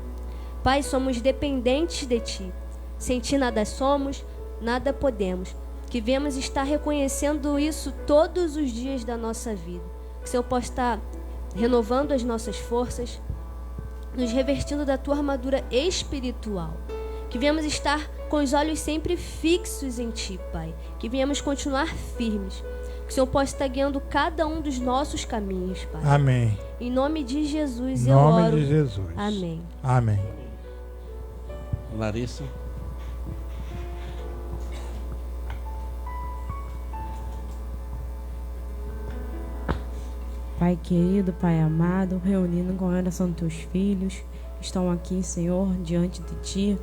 Pai, somos dependentes de ti. Sem ti nada somos, nada podemos. Que venhamos estar reconhecendo isso todos os dias da nossa vida. Que o Senhor possa estar renovando as nossas forças, nos revestindo da tua armadura espiritual. Que venhamos estar com os olhos sempre fixos em ti, Pai. Que venhamos continuar firmes. Que o Senhor possa estar guiando cada um dos nossos caminhos, Pai. Amém. Em nome de Jesus em eu nome oro. de Jesus. Amém. Amém. Larissa. Pai querido, Pai amado, reunindo com a oração dos teus filhos, que estão aqui, Senhor, diante de Ti.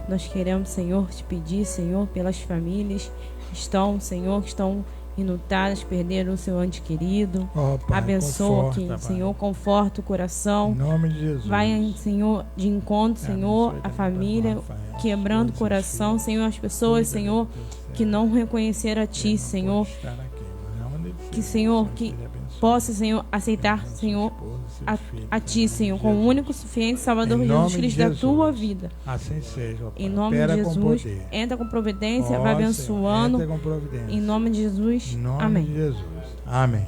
Nós queremos, Senhor, te pedir, Senhor, pelas famílias que estão, Senhor, que estão enlutadas, perderam o seu ante querido. Pai, abençoa conforta, quem, Pai. Senhor, conforta o coração. Em nome de Jesus. Vai, Senhor, de encontro, Senhor, Abençoe a também família, Rafael, quebrando o todos os coração, filhos. Senhor, as pessoas, Cuida, Senhor, Deus do céu. que não reconheceram a Ti, Ele não Senhor, pode estar aqui, mas onde ele que, estiver, Senhor, Senhor, que Ele abençoe. possa, Senhor, aceitar, Abençoe Senhor, sua esposa, seus a filhos, Ti, em Senhor, nome de como o Jesus. único, suficiente Salvador Em Jesus nome de Cristo da Jesus. Tua vida. Assim seja, ó Pai. Em nome Opera de com Jesus, poder. entra com providência, Ó, vai Senhor, abençoando. entra com providência. Em nome de Jesus, Em nome amém. de Jesus. Amém.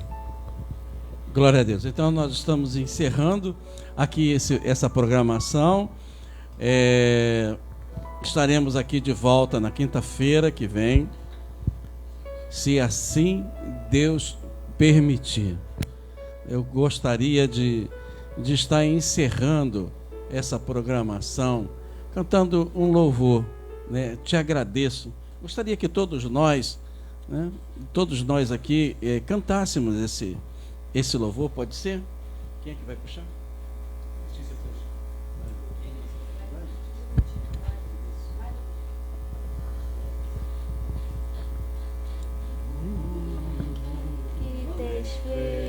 Glória a Deus. Então nós estamos encerrando aqui essa programação. Estaremos aqui de volta na quinta-feira que vem, se assim Deus permitir. Eu gostaria de estar encerrando essa programação cantando um louvor, né? Te agradeço. Gostaria que todos nós, né, todos nós aqui cantássemos esse louvor, pode ser? Quem é que vai puxar?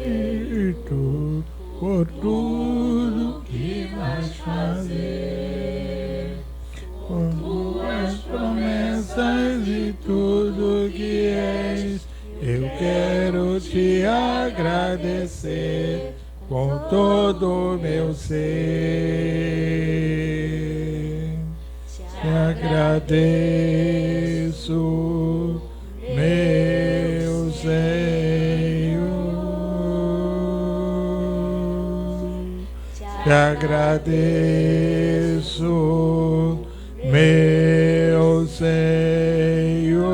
Feito por tudo que vais fazer, por tuas promessas e tudo que és, eu quero te agradecer com todo o meu ser. Te agradeço, meu Senhor. Te agradeço, meu Senhor.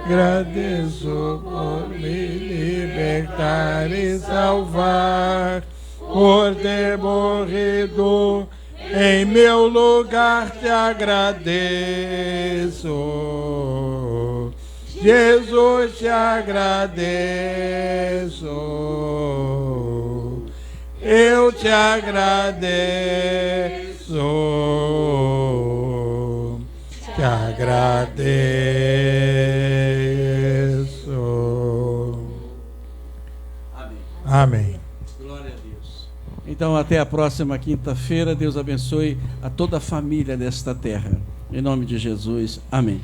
Agradeço por me libertar e salvar, por ter morrido em meu lugar. Te agradeço, Jesus, te agradeço. Eu te agradeço, te agradeço. Amém. Amém. Glória a Deus. Então, até a próxima quinta-feira. Deus abençoe a toda a família desta terra. Em nome de Jesus. Amém.